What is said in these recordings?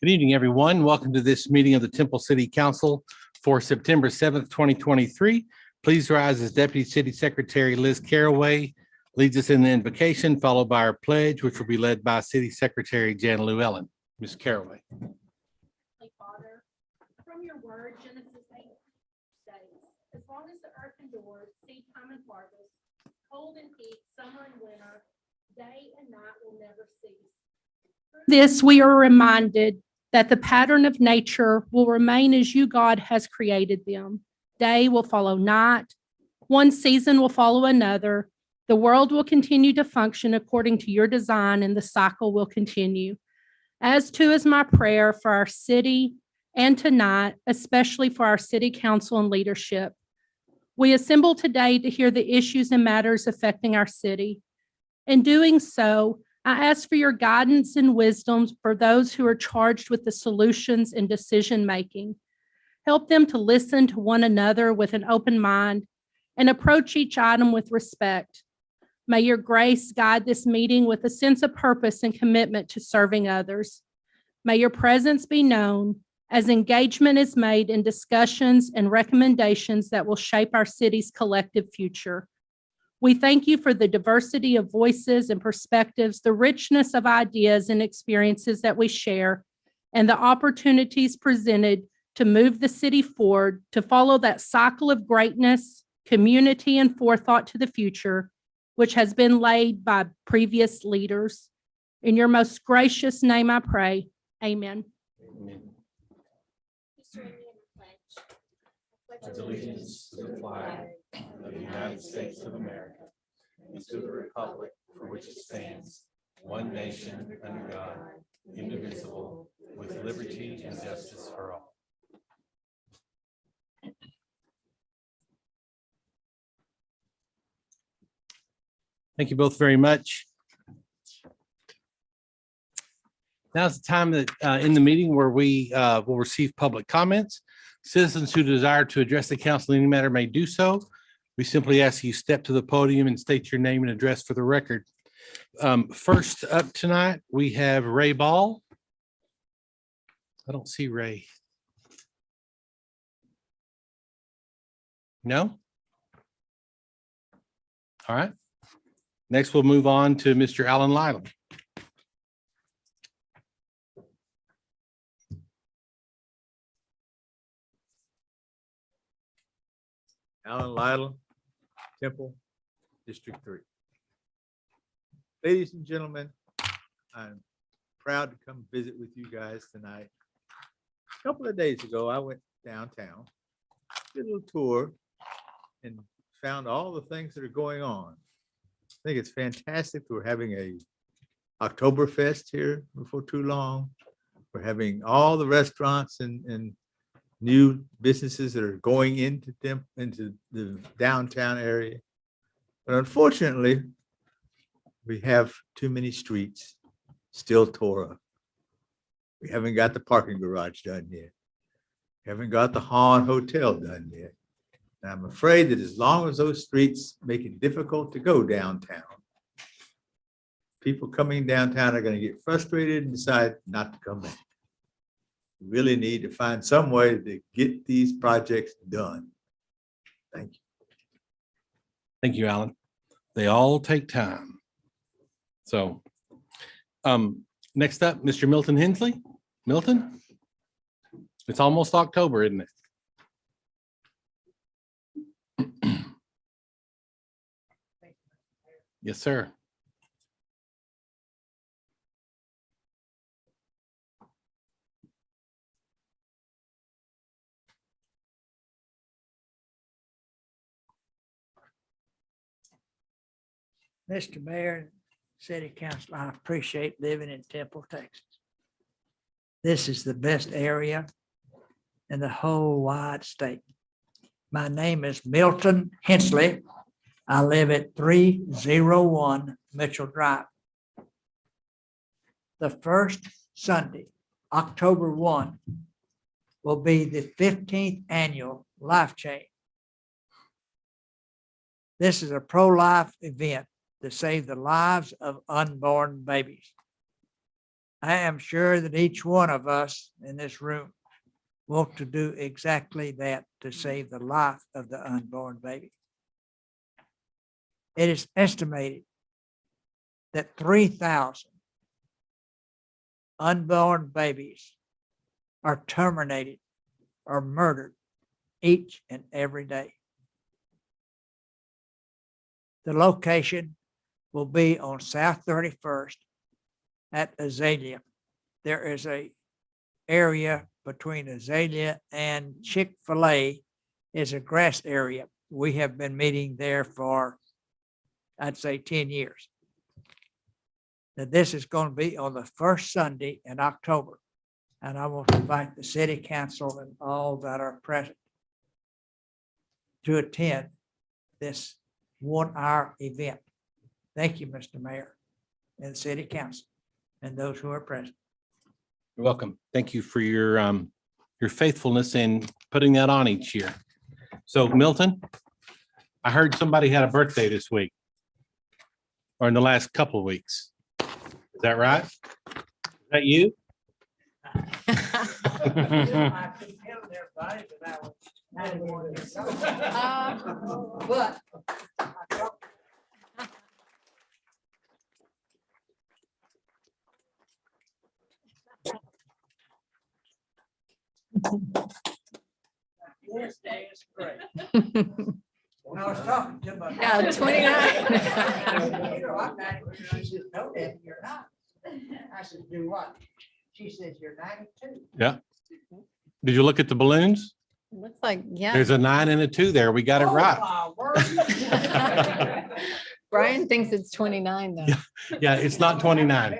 Good evening, everyone. Welcome to this meeting of the Temple City Council for September 7th, 2023. Please rise as Deputy City Secretary Liz Caraway leads us in the invocation, followed by our pledge, which will be led by City Secretary Jan Llewellyn. Ms. Caraway. Father, from your word, Genesis 8 states, as long as the earth endures, seed time and harvest, cold and heat, summer and winter, day and night will never cease. This we are reminded that the pattern of nature will remain as you, God, has created them. Day will follow night. One season will follow another. The world will continue to function according to your design, and the cycle will continue. As too is my prayer for our city and tonight, especially for our city council and leadership. We assemble today to hear the issues and matters affecting our city. In doing so, I ask for your guidance and wisdom for those who are charged with the solutions and decision-making. Help them to listen to one another with an open mind and approach each item with respect. May your grace guide this meeting with a sense of purpose and commitment to serving others. May your presence be known as engagement is made in discussions and recommendations that will shape our city's collective future. We thank you for the diversity of voices and perspectives, the richness of ideas and experiences that we share, and the opportunities presented to move the city forward, to follow that cycle of greatness, community, and forethought to the future, which has been laid by previous leaders. In your most gracious name I pray, amen. Amen. Pledge allegiance to the flag of the United States of America and to the republic for which it stands, one nation under God, indivisible, with liberty and justice for all. Thank you both very much. Now's the time that in the meeting where we will receive public comments. Citizens who desire to address the council in any matter may do so. We simply ask you step to the podium and state your name and address for the record. First up tonight, we have Ray Ball. I don't see Ray. No? All right. Next, we'll move on to Mr. Alan Lytle. Alan Lytle, Temple, District 3. Ladies and gentlemen, I'm proud to come visit with you guys tonight. A couple of days ago, I went downtown, did a little tour, and found all the things that are going on. I think it's fantastic. We're having a Oktoberfest here before too long. We're having all the restaurants and new businesses that are going into the downtown area. But unfortunately, we have too many streets still tore up. We haven't got the parking garage done yet. We haven't got the Hahn Hotel done yet. And I'm afraid that as long as those streets make it difficult to go downtown, people coming downtown are going to get frustrated and decide not to come back. We really need to find some way to get these projects done. Thank you. Thank you, Alan. They all take time. So next up, Mr. Milton Hensley. Milton? It's almost October, isn't it? Yes, sir. Mr. Mayor, City Council, I appreciate living in Temple, Texas. This is the best area in the whole wide state. My name is Milton Hensley. I live at 301 Mitchell Drive. The first Sunday, October 1, will be the 15th annual Life Change. This is a pro-life event to save the lives of unborn babies. I am sure that each one of us in this room want to do exactly that to save the life of the unborn baby. It is estimated that 3,000 unborn babies are terminated or murdered each and every day. The location will be on South 31st at Azalea. There is a area between Azalea and Chick-fil-A is a grass area. We have been meeting there for, I'd say, 10 years. Now, this is going to be on the first Sunday in October. And I want to invite the city council and all that are present to attend this 1-hour event. Thank you, Mr. Mayor and city council and those who are present. You're welcome. Thank you for your faithfulness in putting that on each year. So Milton, I heard somebody had a birthday this week or in the last couple of weeks. Is that right? Is that you? But this day is great. When I was talking to my. Yeah, 29. You know, I'm not, she says, no, Daddy, you're not. I said, do what? She says, you're 92. Yeah. Did you look at the balloons? Looks like, yeah. There's a 9 and a 2 there. We got it Oh, right. my word. Brian thinks it's 29 though. Yeah, it's not 29.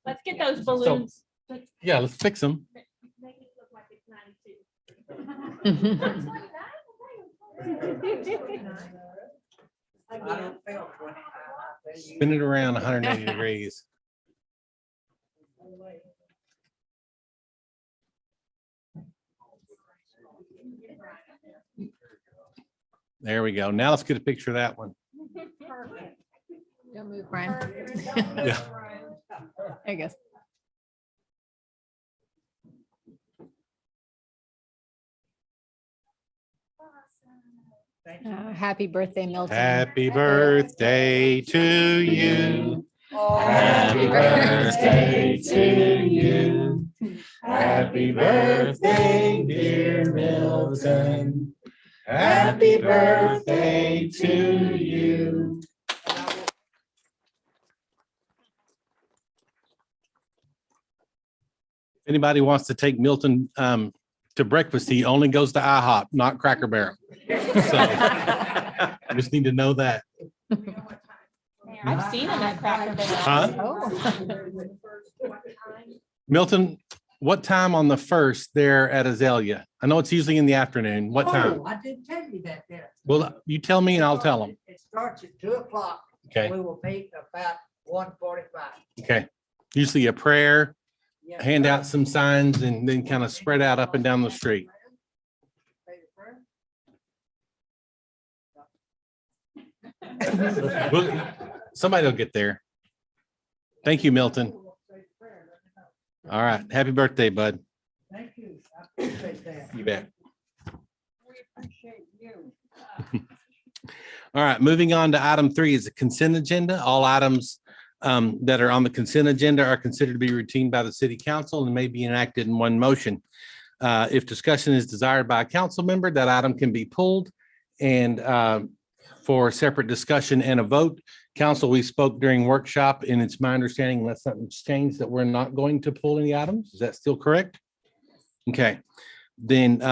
Let's get those balloons. Let's Yeah, let's fix them. make it look like it's 92. I don't feel 29. Spin it around 180 degrees. There we go. Now let's get a picture of that one. Perfect. Don't move, Brian. Yeah. There you go. Happy birthday, Milton. Happy birthday to you. Happy birthday to you. Happy birthday, dear Milton. Happy birthday to you. If anybody wants to take Milton to breakfast, he only goes to IHOP, not Cracker Barrel. So I just need to know that. I've seen them at Cracker Barrel. Huh? Oh. Milton, what time on the 1st there at Azalea? I know it's usually in the afternoon. What time? Oh, I didn't tell you that there. Well, you tell me and I'll tell them. It starts at 2 o'clock. Okay, We will meet about 1:45. okay. Usually a prayer, Yes, hand sir. out some signs and then kind of spread out up and down the street. Say the prayer. Somebody will get there. Thank you, Milton. All right. Happy birthday, bud. Thank you. I appreciate that. You bet. We appreciate you. All right, moving on to item 3 is the consent agenda. All items that are on the consent agenda are considered to be routine by the city council and may be enacted in one motion. If discussion is desired by a council member, that item can be pulled and for separate discussion and a vote. Council, we spoke during workshop and it's my understanding unless something's changed that we're not going to pull any items. Is that still correct? Okay, then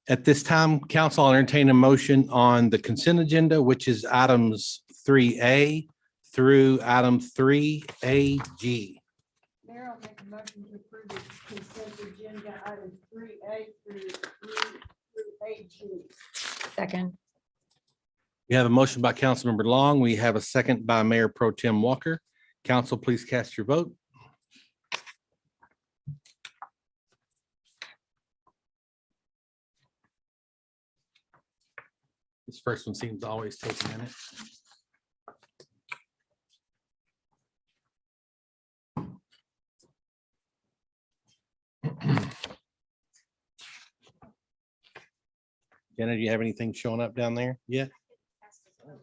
at this time, council, I'll entertain a motion on the consent agenda, which is items 3A through item 3AG. Mayor, I'll make a motion to approve the consent agenda items 3A through AG. Second. We have a motion by Councilmember Long. We have a second by Mayor Pro Tem Walker. Council, please cast your vote. This first one seems to always take a minute. Jenna, do you have anything showing up down there yet? Let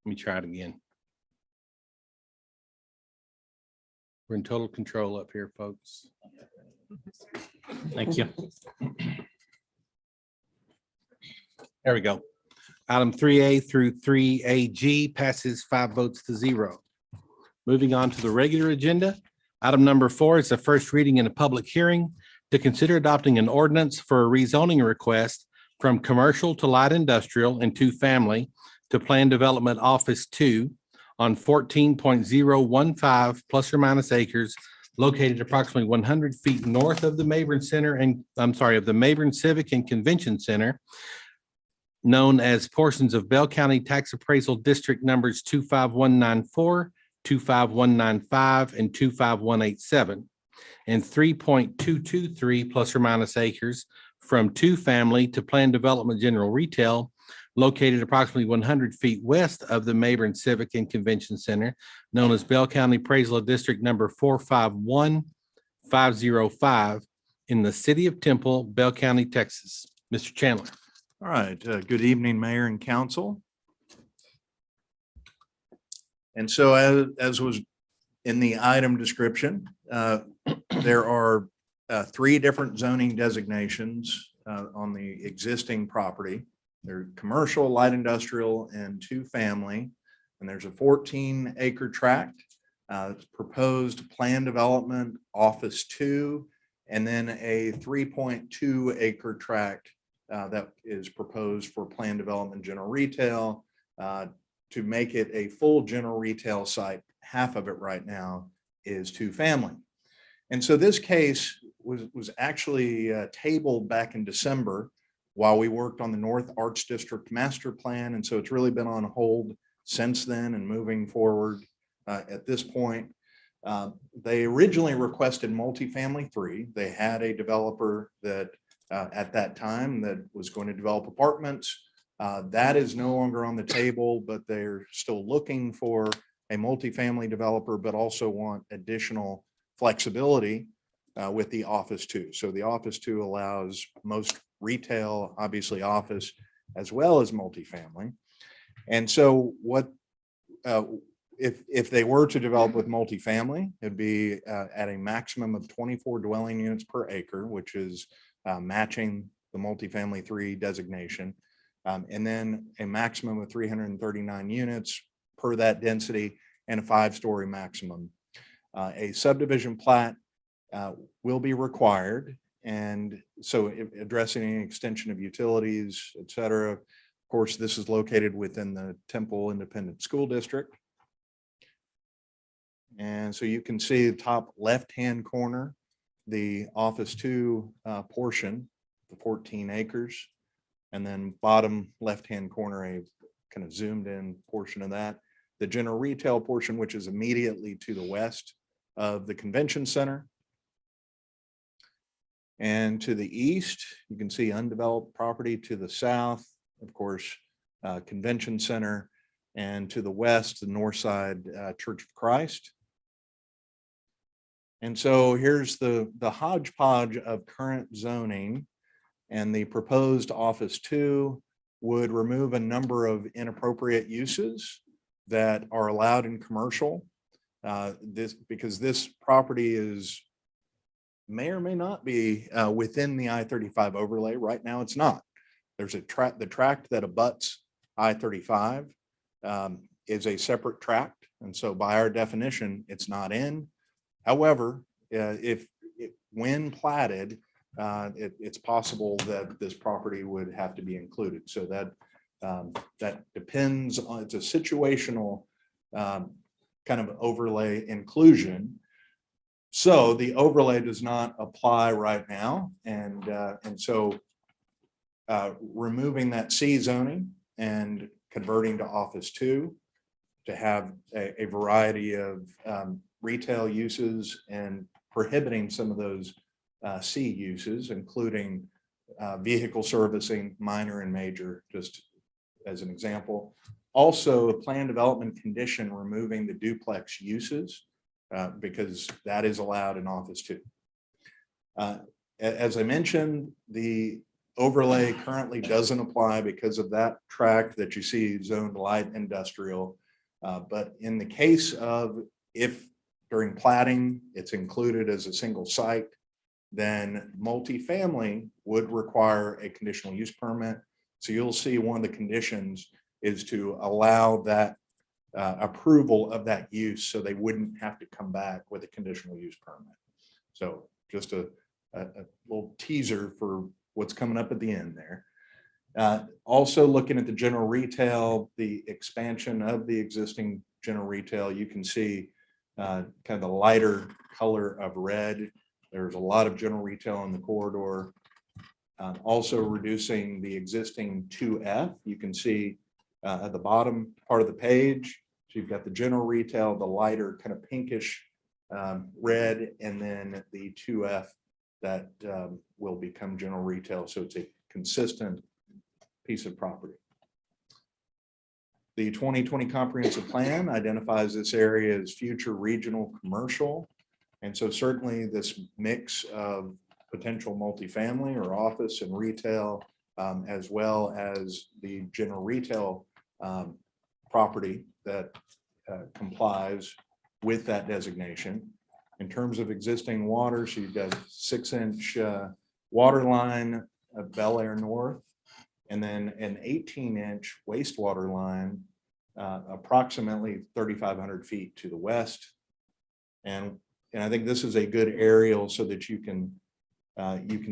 me try it again. We're in total control up here, folks. Thank you. There we go. Item 3A through 3AG passes 5 votes to 0. Moving on to the regular agenda. Item number 4 is the first reading in a public hearing to consider adopting an ordinance for a rezoning request from commercial to light industrial and 2-family to plan development office 2 on 14.015 plus or minus acres located approximately 100 feet north of the Mabry Center and, of the Mabry Civic and Convention Center, known as portions of Bell County Tax Appraisal District numbers 25194, 25195, and 25187, and 3.223 plus or minus acres from 2-family to planned development general retail located approximately 100 feet west of the Mabry Civic and Convention Center, known as Bell County Appraisal District number 451505 in the city of Temple, Bell County, Texas. Mr. Chandler. All right, good evening, Mayor and Council. And so as was in the item description, there are 3 different zoning designations on the existing property. They're commercial, light industrial, and 2-family. And there's a 14-acre tract, proposed plan development, office 2, and then a 3.2-acre tract that is proposed for plan development general retail to make it a full general retail site. Half of it right now is 2-family. And so this case was actually tabled back in December while we worked on the North Arts District Master Plan. And so it's really been on hold since then and moving forward at this point. They originally requested multifamily 3. They had a developer that at that time that was going to develop apartments. That is no longer on the table, but they're still looking for a multifamily developer, but also want additional flexibility with the office 2. So the office 2 allows most retail, obviously office, as well as multifamily. And so what if they were to develop with multifamily, it'd be at a maximum of 24 dwelling units per acre, which is matching the multifamily 3 designation. And then a maximum of 339 units per that density and a 5-story maximum. A subdivision plat will be required. And so addressing any extension of utilities, et cetera. Of course, this is located within the Temple Independent School District. And so you can see the top left-hand corner, the office 2 portion, the 14 acres. And then bottom left-hand corner, a kind of zoomed in portion of that. The general retail portion, which is immediately to the west of the convention center. And to the east, you can see undeveloped property. To the south, of course, convention center. And to the west, the north side, Church of Christ. And so here's the hodgepodge of current zoning. And the proposed office 2 would remove a number of inappropriate uses that are allowed in commercial. Because this property may or may not be within the I-35 overlay. Right now, it's not. There's the tract that abuts I-35 is a separate tract. And so by our definition, it's not in. However, when platted, it's possible that this property would have to be included. So that depends on, it's a situational kind of overlay inclusion. So the overlay does not apply right now. And so removing that C zoning and converting to office 2 to have a variety of retail uses and prohibiting some of those C uses, including vehicle servicing, minor and major, just as an example. Also, a plan development condition removing the duplex uses because that is allowed in office 2. As I mentioned, the overlay currently doesn't apply because of that tract that you see zoned light industrial. But in the case of if during plating, it's included as a single site, then multifamily would require a conditional use permit. So you'll see one of the conditions is to allow that approval of that use, so they wouldn't have to come back with a conditional use permit. So just a little teaser for what's coming up at the end there. Also looking at the general retail, the expansion of the existing general retail, you can see kind of the lighter color of red. There's a lot of general retail in the corridor. Also reducing the existing 2F. You can see at the bottom part of the page, so you've got the general retail, the lighter kind of pinkish red, and then the 2F that will become general retail. So it's a consistent piece of property. The 2020 comprehensive plan identifies this area as future regional commercial. And so certainly this mix of potential multifamily or office and retail, as well as the general retail property that complies with that designation. In terms of existing water, so you've got 6-inch water line of Bel Air North, and then an 18-inch wastewater line approximately 3,500 feet to the west. And I think this is a good aerial so that you can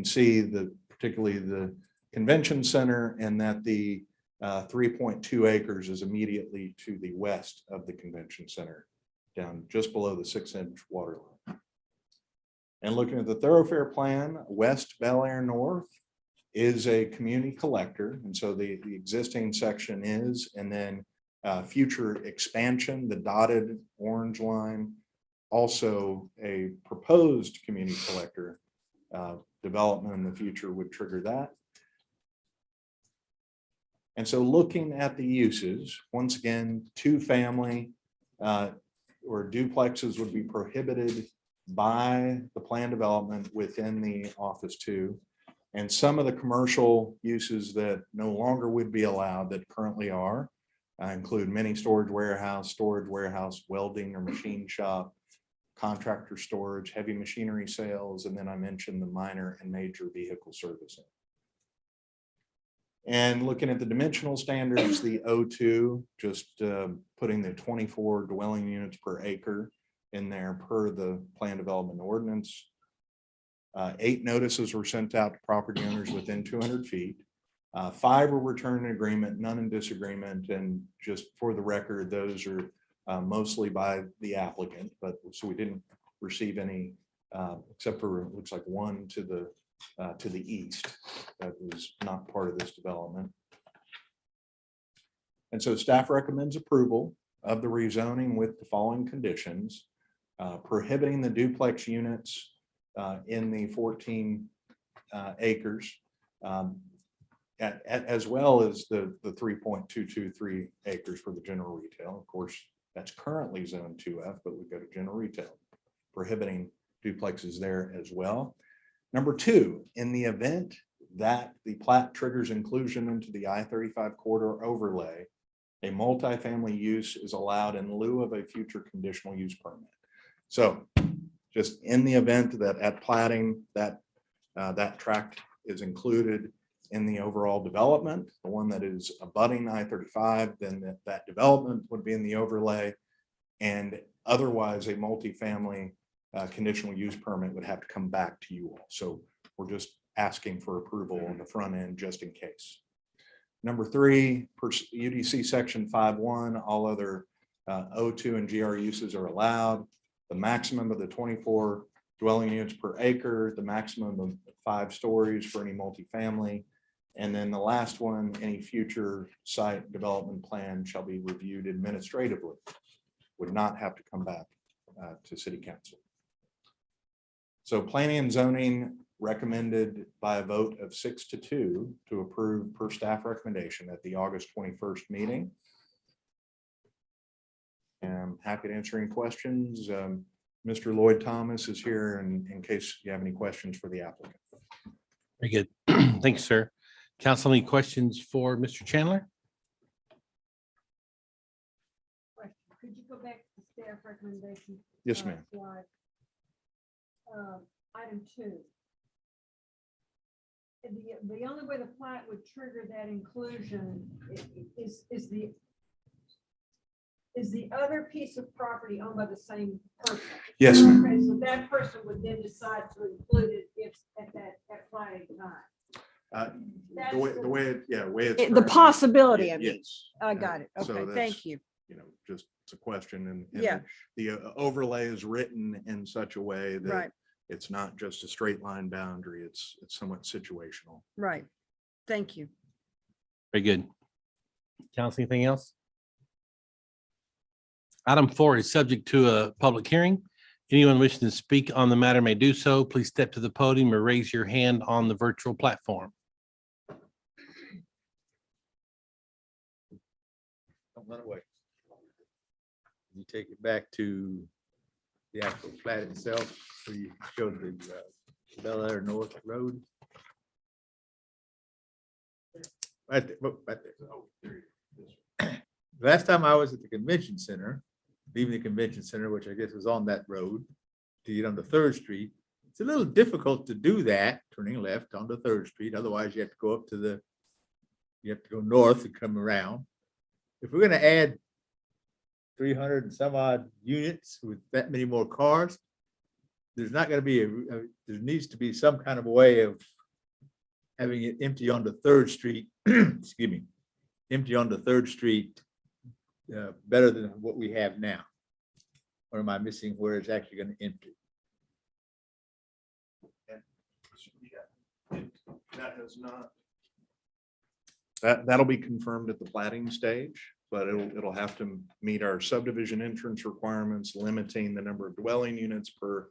see particularly the convention center, and that the 3.2 acres is immediately to the west of the convention center, down just below the 6-inch water line. And looking at the thoroughfare plan, West Bel Air North is a community collector. And so the existing section is, and then future expansion, the dotted orange line, also a proposed community collector development in the future would trigger that. And so looking at the uses, once again, 2-family or duplexes would be prohibited by the plan development within the office 2. And some of the commercial uses that no longer would be allowed that currently are include mini storage warehouse, welding or machine shop, contractor storage, heavy machinery sales, and then I mentioned the minor and major vehicle servicing. And looking at the dimensional standards, the O2, just putting the 24 dwelling units per acre in there per the plan development ordinance. 8 notices were sent out to property owners within 200 feet. 5 were returned in agreement, none in disagreement. And just for the record, those are mostly by the applicant, but so we didn't receive any, except for it looks like 1 to the east that was not part of this development. And so staff recommends approval of the rezoning with the following conditions: prohibiting the duplex units in the 14 acres, as well as the 3.223 acres for the general retail. Of course, that's currently zone 2F, but we go to general retail, prohibiting duplexes there as well. Number 2, in the event that the plat triggers inclusion into the I-35 corridor overlay, a multifamily use is allowed in lieu of a future conditional use permit. So just in the event that at platting that tract is included in the overall development, the one that is abutting I-35, then that development would be in the overlay, and otherwise a multifamily conditional use permit would have to come back to you all. So we're just asking for approval on the front end just in case. Number 3, per UDC section 5.1, all other O2 and GR uses are allowed. The maximum of the 24 dwelling units per acre, the maximum of 5 stories for any multifamily. And then the last one, any future site development plan shall be reviewed administratively, would not have to come back to city council. So planning and zoning recommended by a vote of 6-2 to approve per staff recommendation at the August 21st meeting. And I'm happy to answer any questions. Mr. Lloyd Thomas is here in case you have any questions for the applicant. Very good. Thanks, sir. Council, any questions for Mr. Chandler? Question. Could you go back to the staff recommendation? Yes, ma'am. Slide. Item 2. The only way the plat would trigger that inclusion is the other piece of property owned by the same person. Yes, ma'am. Okay, so that person would then decide to include it if at that planning time. The way, it's. The currently- possibility of it. Yes. I got it. So Okay, that's, thank you. You know, just it's a question and. Yeah. The overlay is written in such a way that Right, it's not just a straight line boundary, it's somewhat situational. right. Thank you. Very good. Council, anything else? Item 4 is subject to a public hearing. Anyone wishing to speak on the matter may do so. Please step to the podium or raise your hand on the virtual platform. Don't run away. You take it back to the actual plat itself, where you showed the Bel Air North Road. Right there, right there. Oh, there it is. Last time I was at the convention center, leaving the convention center, which I guess was on that road, to get onto Third Street. It's a little difficult to do that, turning left onto Third Street. Otherwise, you have to go up to you have to go north and come around. If we're gonna add 300 and some odd units with that many more cars, there's not gonna be there needs to be some kind of a way of having it empty onto Third Street, excuse me, empty onto Third Street, better than what we have now. Or am I missing where it's actually gonna empty? That has not. That'll be confirmed at the plating stage, but it'll have to meet our subdivision entrance requirements, limiting the number of dwelling units per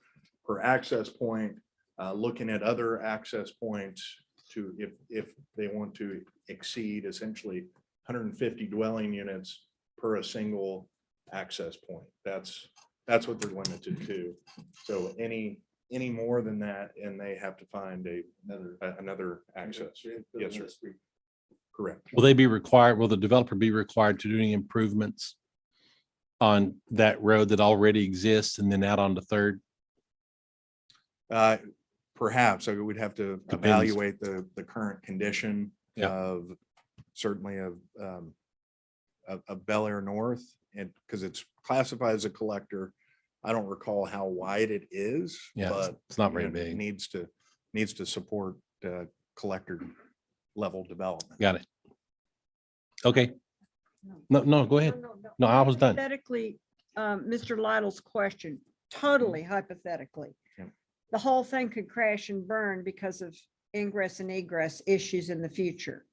access point, looking at other access points to, if they want to exceed essentially 150 dwelling units per a single access point. That's what they're limited to. So any more than that, and they have to find another access. Yes, sir. Correct. Will the developer be required to do any improvements on that road that already exists and then out onto Third? Perhaps, I would have to Depends. evaluate the current condition Yeah. of certainly of Bel Air North, and because it's classified as a collector. I don't recall how wide it is. Yeah, but it's not very you know, it big. Needs to support collector level development. Got it. Okay. No, go ahead. No, I was done. Hypothetically, Mr. Lytle's question, totally hypothetically. Yep. The whole thing could crash and burn because of ingress and egress issues in the future.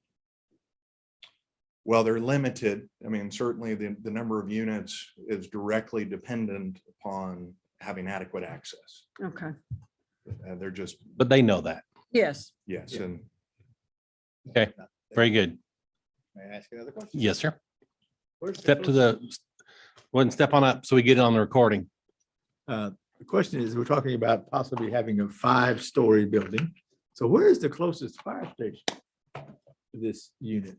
Well, they're limited. I mean, certainly the number of units is directly dependent upon having adequate access. Okay. They're just, But they know that. Yes. yes, Yeah. and Very good. May I ask you another question? Yes, sir. Where's Step to the, go ahead and step on up so we get it on the recording. The question is, we're talking about possibly having a 5-story building. So where is the closest fire station to this unit?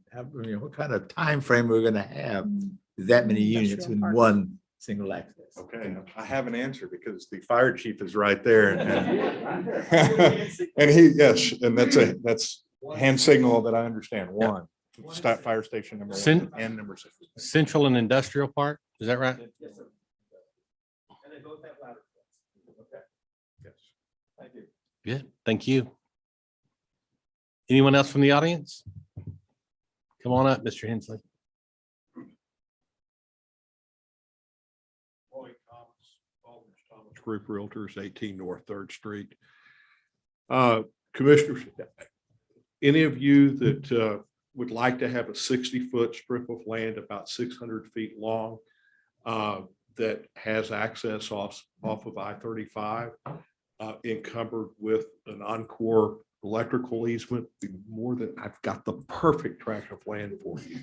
What kind of time frame we're gonna have that many units in Industrial park. one single access? okay, I have an answer because the fire chief is right there. And he, yes, and that's hand signal that I understand. One, stop fire station number Sin- 1 and number 6. Central and Industrial Park, is that right? Yes. Thank you. Good, thank you. Anyone else from the audience? Come on up, Mr. Hensley. Lloyd Thomas, Group Realtors, 18 North Third Street. Commissioners, any of you that would like to have a 60-foot strip of land about 600 feet long that has access off of I-35, encumbered with an Encore electrical easement, be more than, I've got the perfect tract of land for you.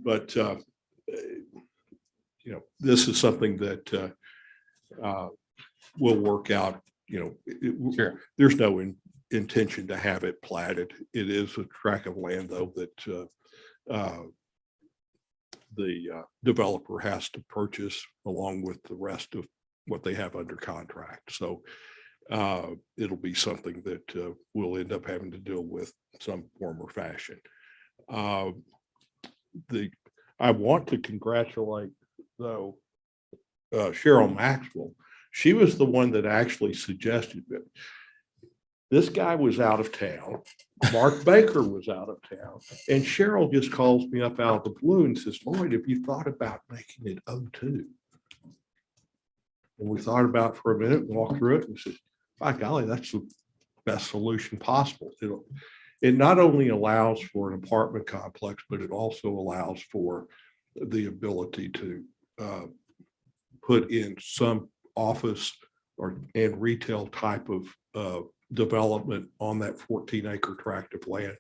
But this is something that will work out, Sure. there's no intention to have it platted. It is a tract of land though that the developer has to purchase along with the rest of what they have under contract. So it'll be something that we'll end up having to deal with some form or fashion. I want to congratulate though Cheryl Maxwell. She was the one that actually suggested it. This guy was out of town. Mark Baker was out of town. And Cheryl just calls me up out of the blue and says, Lloyd, have you thought about making it O2? And we thought about it for a minute, walked through it and said, by golly, that's the best solution possible. It not only allows for an apartment complex, but it also allows for the ability to put in some office and retail type of development on that 14-acre tract of land,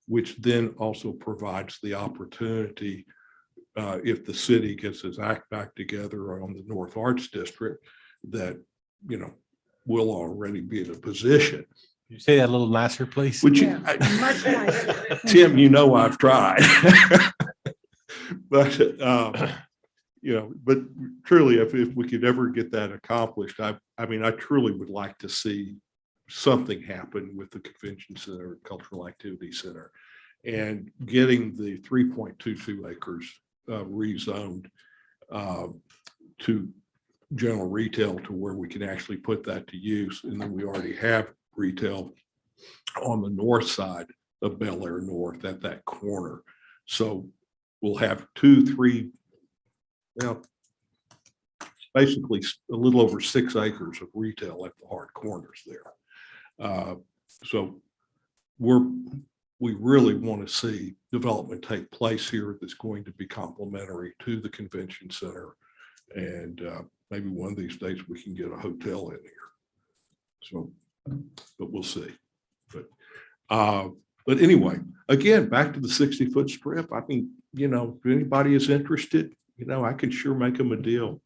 which then also provides the opportunity, if the city gets its act back together on the North Arts District, that, you know, we'll already be in a position. You say that a little nicer, please? Which, Yeah, much nicer. Tim, you know, I've tried. But, you know, but truly, if we could ever get that accomplished, I mean, I truly would like to see something happen with the convention center, cultural activity center, and getting the 3.22 acres rezoned to general retail to where we can actually put that to use. And then we already have retail on the north side of Bel Air North at that corner. So we'll have 2, 3, well, basically a little over 6 acres of retail at the hard corners there. So we really want to see development take place here that's going to be complementary to the convention center. And maybe one of these days we can get a hotel in here. So, but we'll see. But anyway, again, back to the 60-foot strip. I mean, you know, if anybody is interested, you know, I can sure make them a deal.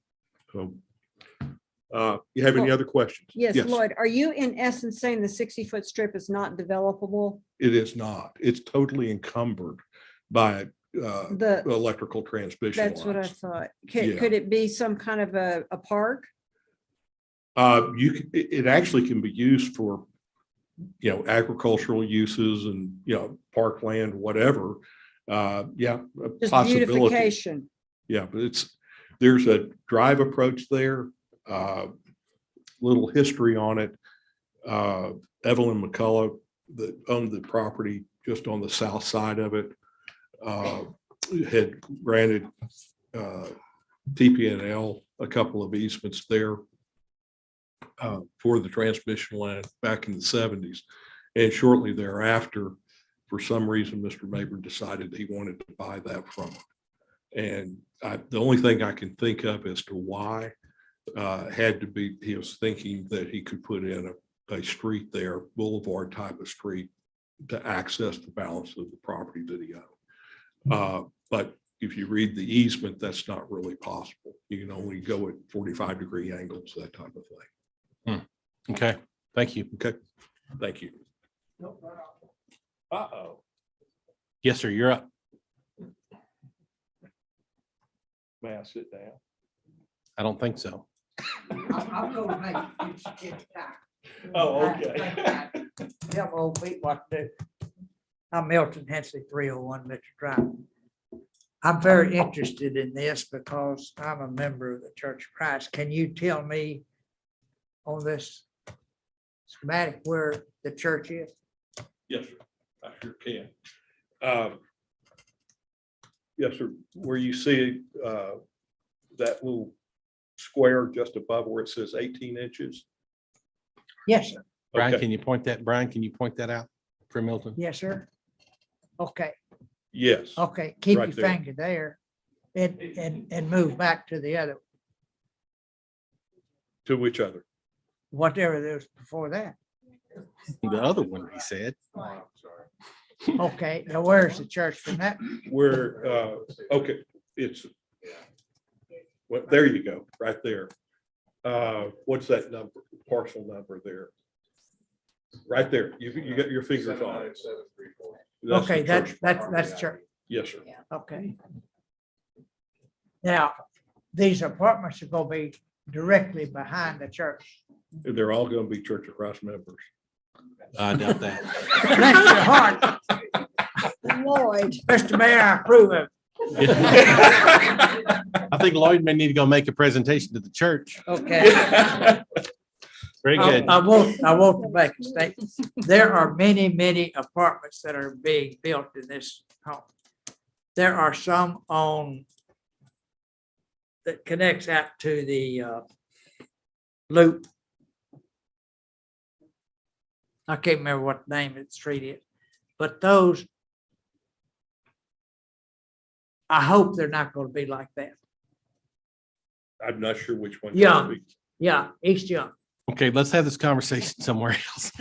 So you have any other questions? Yes, Lloyd, are you in essence saying the 60-foot strip is not developable? It is not. It's totally encumbered by electrical transmission That's what I lines. thought. Yeah. Could it be some kind of a park? It actually can be used for, you know, agricultural uses and, you know, parkland, whatever. Yeah, a Just possibility. beautification. Yeah, but there's a drive approach there, little history on it. Evelyn McCullough that owned the property just on the south side of it had granted TPNL a couple of easements there for the transmission line back in the 70s. And shortly thereafter, for some reason, Mr. Mabry decided he wanted to buy that from him. And the only thing I can think of as to why had to be, he was thinking that he could put in a street there, boulevard type of street, to access the balance of the property that he owned. But if you read the easement, that's not really possible. You can only go at 45-degree angles, that type of thing. Okay, thank you. Okay, thank you. Uh-oh. Yes, sir, you're up. May I sit down? I don't think so. I'll go make you get time. Oh, okay. Them old feet what to do. I'm Milton Hensley, 301 Mitchell Drive. I'm very interested in this because I'm a member of the Church of Christ. Can you tell me on this schematic where the church is? Yes, sir. I sure can. Yes, sir. Where you see that little square just above where it says 18 inches. Yes, sir. Brian, Okay. can you point that out for Milton? Yes, sir. Okay, Yes. okay. Keep Right your there. finger there and move back to the other, To which other? whatever there was before that. The other one, he said. Oh, I'm sorry. Okay, now where's the church from that? Where, okay, it's, well, there you go, right there. What's that number, parcel number there? Right there. You got your fingers on it. That's Okay, the that's, church that's, property. that's church. Yes, sir. Okay. Now, these apartments are gonna be directly behind the church. They're all going to be Church of Christ members. I doubt that. Bless your heart. Lloyd. Mr. Mayor, I approve of. I think Lloyd may need to go make a presentation to the church. Okay. Very good. I want to make a statement. There are many, many apartments that are being built in this home. There are some on that connects out to the loop. I can't remember what name of the street is, but those, I hope they're not going to be like that. I'm not sure which one. Yeah. Yeah, East Young. Okay, let's have this conversation somewhere else.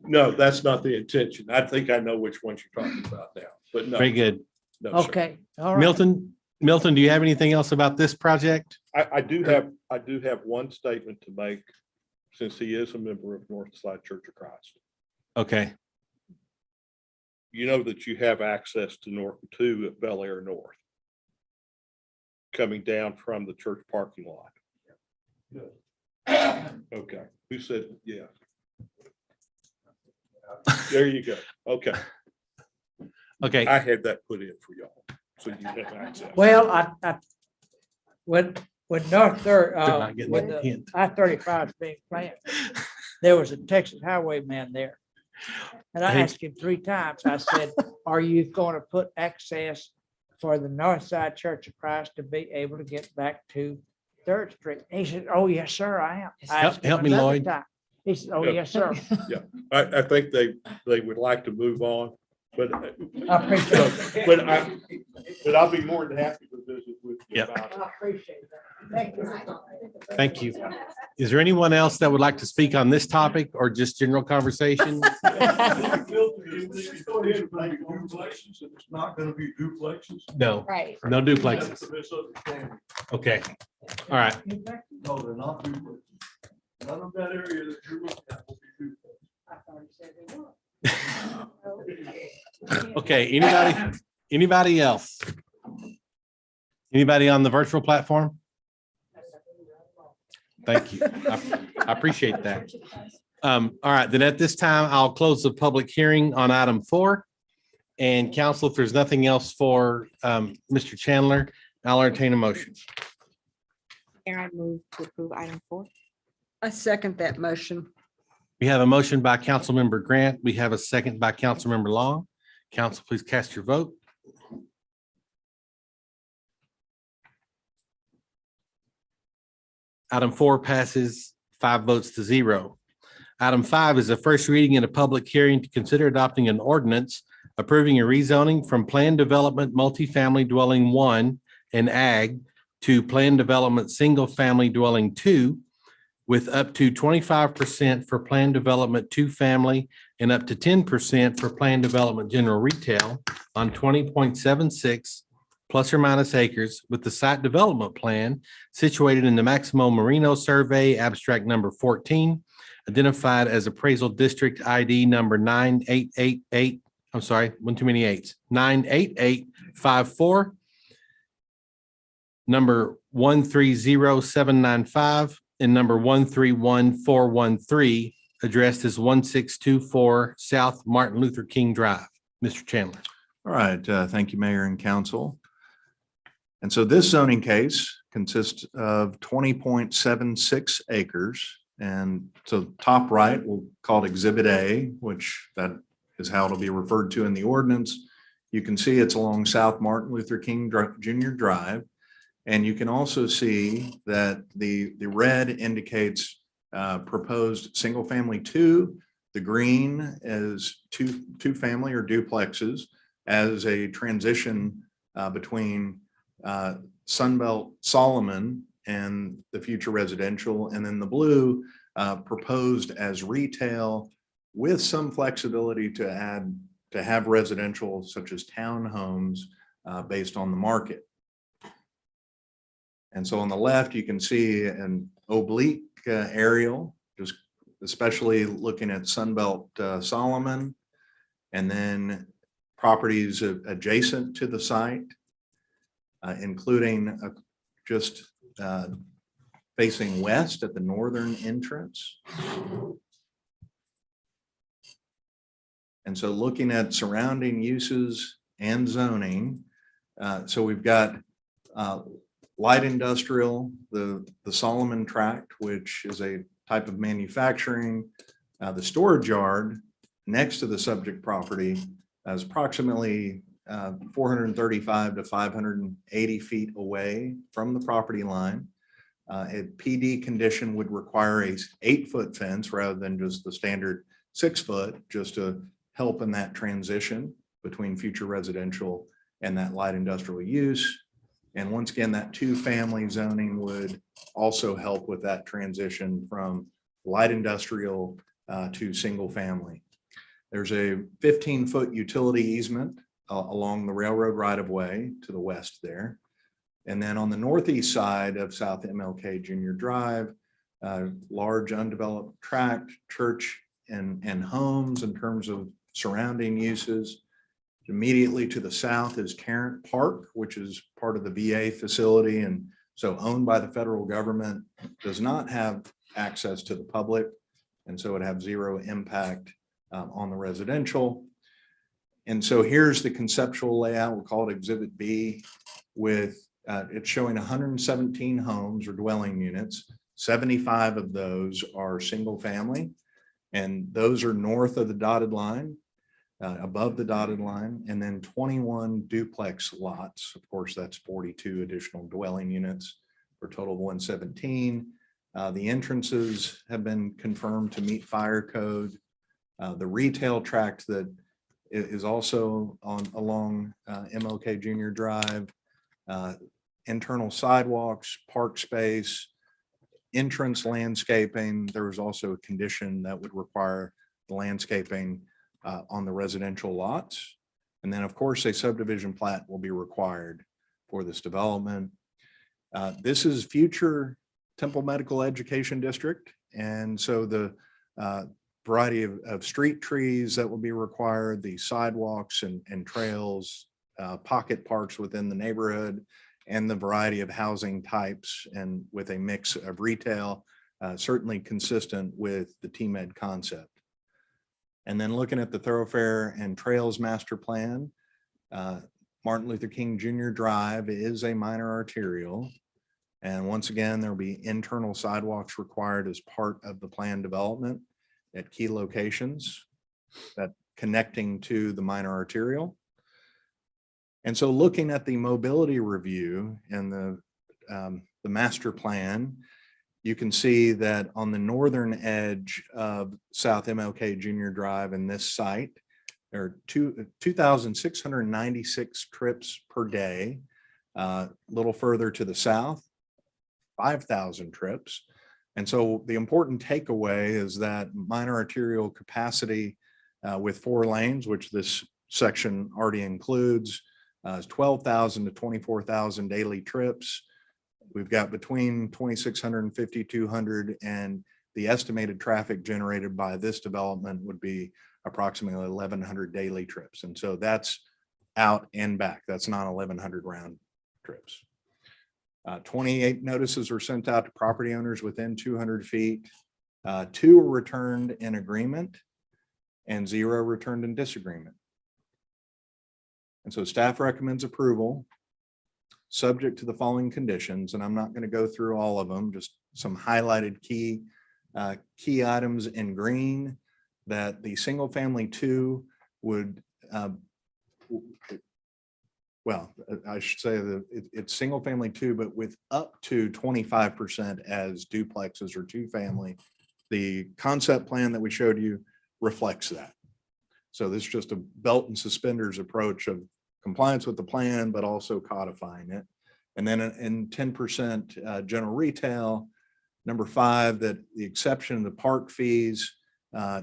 No, that's not the intention. I think I know which ones you're talking about now, but no. Very good. no, sir. Okay, all right. Milton, do you have anything else about this project? I do have one statement to make, since he is a member of Northside Church of Christ. Okay, You know that you have access to Bel Air North, coming down from the church parking lot. Okay, who said, yeah. There you go. Okay, okay. I had that put in for y'all, so you have access. Well, when North Third, They're not getting when the the hint. I-35 is being planned, there was a Texas highwayman there. And I Hey. asked him 3 times, I said, are you going to put access for the North Side Church of Christ to be able to get back to Third Street? He said, oh, yes, sir, I am. I asked him Help me, another Lloyd. time. He said, oh, Yeah. yes, sir. I think they would like to move on, but. I appreciate it. But I'll be more than happy to visit with you Yep. about it. I appreciate that. Thank you. Thank you. Is there anyone else that would like to speak on this topic or just general conversation? It's not gonna be duplexes. No, Right. no duplexes. Okay, all right. No, they're not duplexes. None of that area that you're looking at will be duplexes. Okay, anybody else? Anybody on the virtual platform? Thank you. I appreciate that. All right, then at this time, I'll close the public hearing on item 4. And council, if there's nothing else for Mr. Chandler, I'll entertain a motion. Mayor, I move to approve item 4. I second that motion. We have a motion by Councilmember Grant. We have a second by Councilmember Long. Council, please cast your vote. Item 4 passes 5 votes to 0. Item 5 is a first reading and a public hearing to consider adopting an ordinance approving a rezoning from planned development multifamily dwelling 1 and ag to planned development single family dwelling 2 with up to 25% for planned development 2 family and up to 10% for planned development general retail on 20.76 plus or minus acres with the site development plan situated in the Maximo Marino Survey, abstract number 14, identified as appraisal district ID number 9888. I'm sorry, one too many 8s. 98854, number 130795, and number 131413, addressed as 1624 South Martin Luther King Drive. Mr. Chandler. All right, thank you, Mayor and Council. And so this zoning case consists of 20.76 acres. And so top right, we'll call it Exhibit A, which that is how it'll be referred to in the ordinance. You can see it's along South Martin Luther King Jr. Drive. And you can also see that the red indicates proposed single family 2. The green is two family or duplexes as a transition between Sunbelt Solomon and the future residential. And then the blue proposed as retail with some flexibility to have residential such as townhomes based on the market. And so on the left, you can see an oblique aerial just especially looking at Sunbelt Solomon, and then properties adjacent to the site, including just facing west at the northern entrance. And so looking at surrounding uses and zoning, so we've got light industrial, the Solomon tract, which is a type of manufacturing. The storage yard next to the subject property is approximately 435 to 580 feet away from the property line. A PD condition would require a 8-foot fence rather than just the standard 6-foot, just to help in that transition between future residential and that light industrial use. And once again, that 2-family zoning would also help with that transition from light industrial to single family. There's a 15-foot utility easement along the railroad right of way to the west there. And then on the northeast side of South MLK Junior Drive, large undeveloped tract, church and homes in terms of surrounding uses. Immediately to the south is Tarrant Park, which is part of the VA facility and so owned by the federal government, does not have access to the public. And so it have zero impact on the residential. And so here's the conceptual layout. We'll call it Exhibit B, with it's showing 117 homes or dwelling units. 75 of those are single family, and those are north of the dotted line, above the dotted line, and then 21 duplex lots. Of course, that's 42 additional dwelling units for a total of 117. The entrances have been confirmed to meet fire code. The retail tract that is also along MLK Junior Drive, internal sidewalks, park space, entrance landscaping. There was also a condition that would require the landscaping on the residential lots. And then, of course, a subdivision plat will be required for this development. This is future Temple Medical Education District. And so the variety of street trees that will be required, the sidewalks and trails, pocket parks within the neighborhood, and the variety of housing types, and with a mix of retail, certainly consistent with the TMED concept. And then looking at the thoroughfare and trails master plan, Martin Luther King Jr. Drive is a minor arterial. And once again, there will be internal sidewalks required as part of the plan development at key locations that connecting to the minor arterial. And so looking at the mobility review and the master plan, you can see that on the northern edge of South MLK Junior Drive and this site, there are 2,696 trips per day. A little further to the south, 5,000 trips. And so the important takeaway is that minor arterial capacity with 4 lanes, which this section already includes, is 12,000 to 24,000 daily trips. We've got between 2,600 and 5,200, and the estimated traffic generated by this development would be approximately 1,100 daily trips. And so that's out and back. That's not 1,100 round trips. 28 notices were sent out to property owners within 200 feet. 2 were returned in agreement and 0 returned in disagreement. And so staff recommends approval subject to the following conditions, and I'm not going to go through all of them, just some highlighted key items in green, that the single family 2 would, well, I should say that it's single family 2, but with up to 25% as duplexes or 2-family. The concept plan that we showed you reflects that. So this is just a belt and suspenders approach of compliance with the plan, but also codifying it. And then in 10% general retail. Number 5, that the exception of the park fees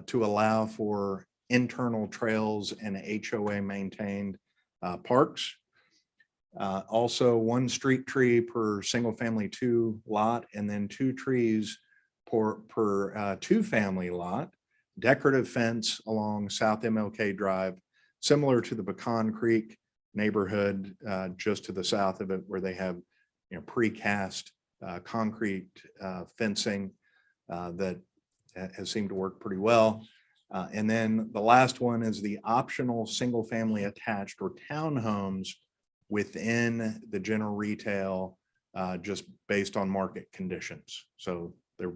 to allow for internal trails and HOA maintained parks. Also 1 street tree per single family 2 lot, and then 2 trees per two-family lot, decorative fence along South MLK Drive, similar to the Pecan Creek neighborhood just to the south of it, where they have, precast concrete fencing that has seemed to work pretty well. And then the last one is the optional single-family attached or townhomes within the general retail, just based on market conditions. So they're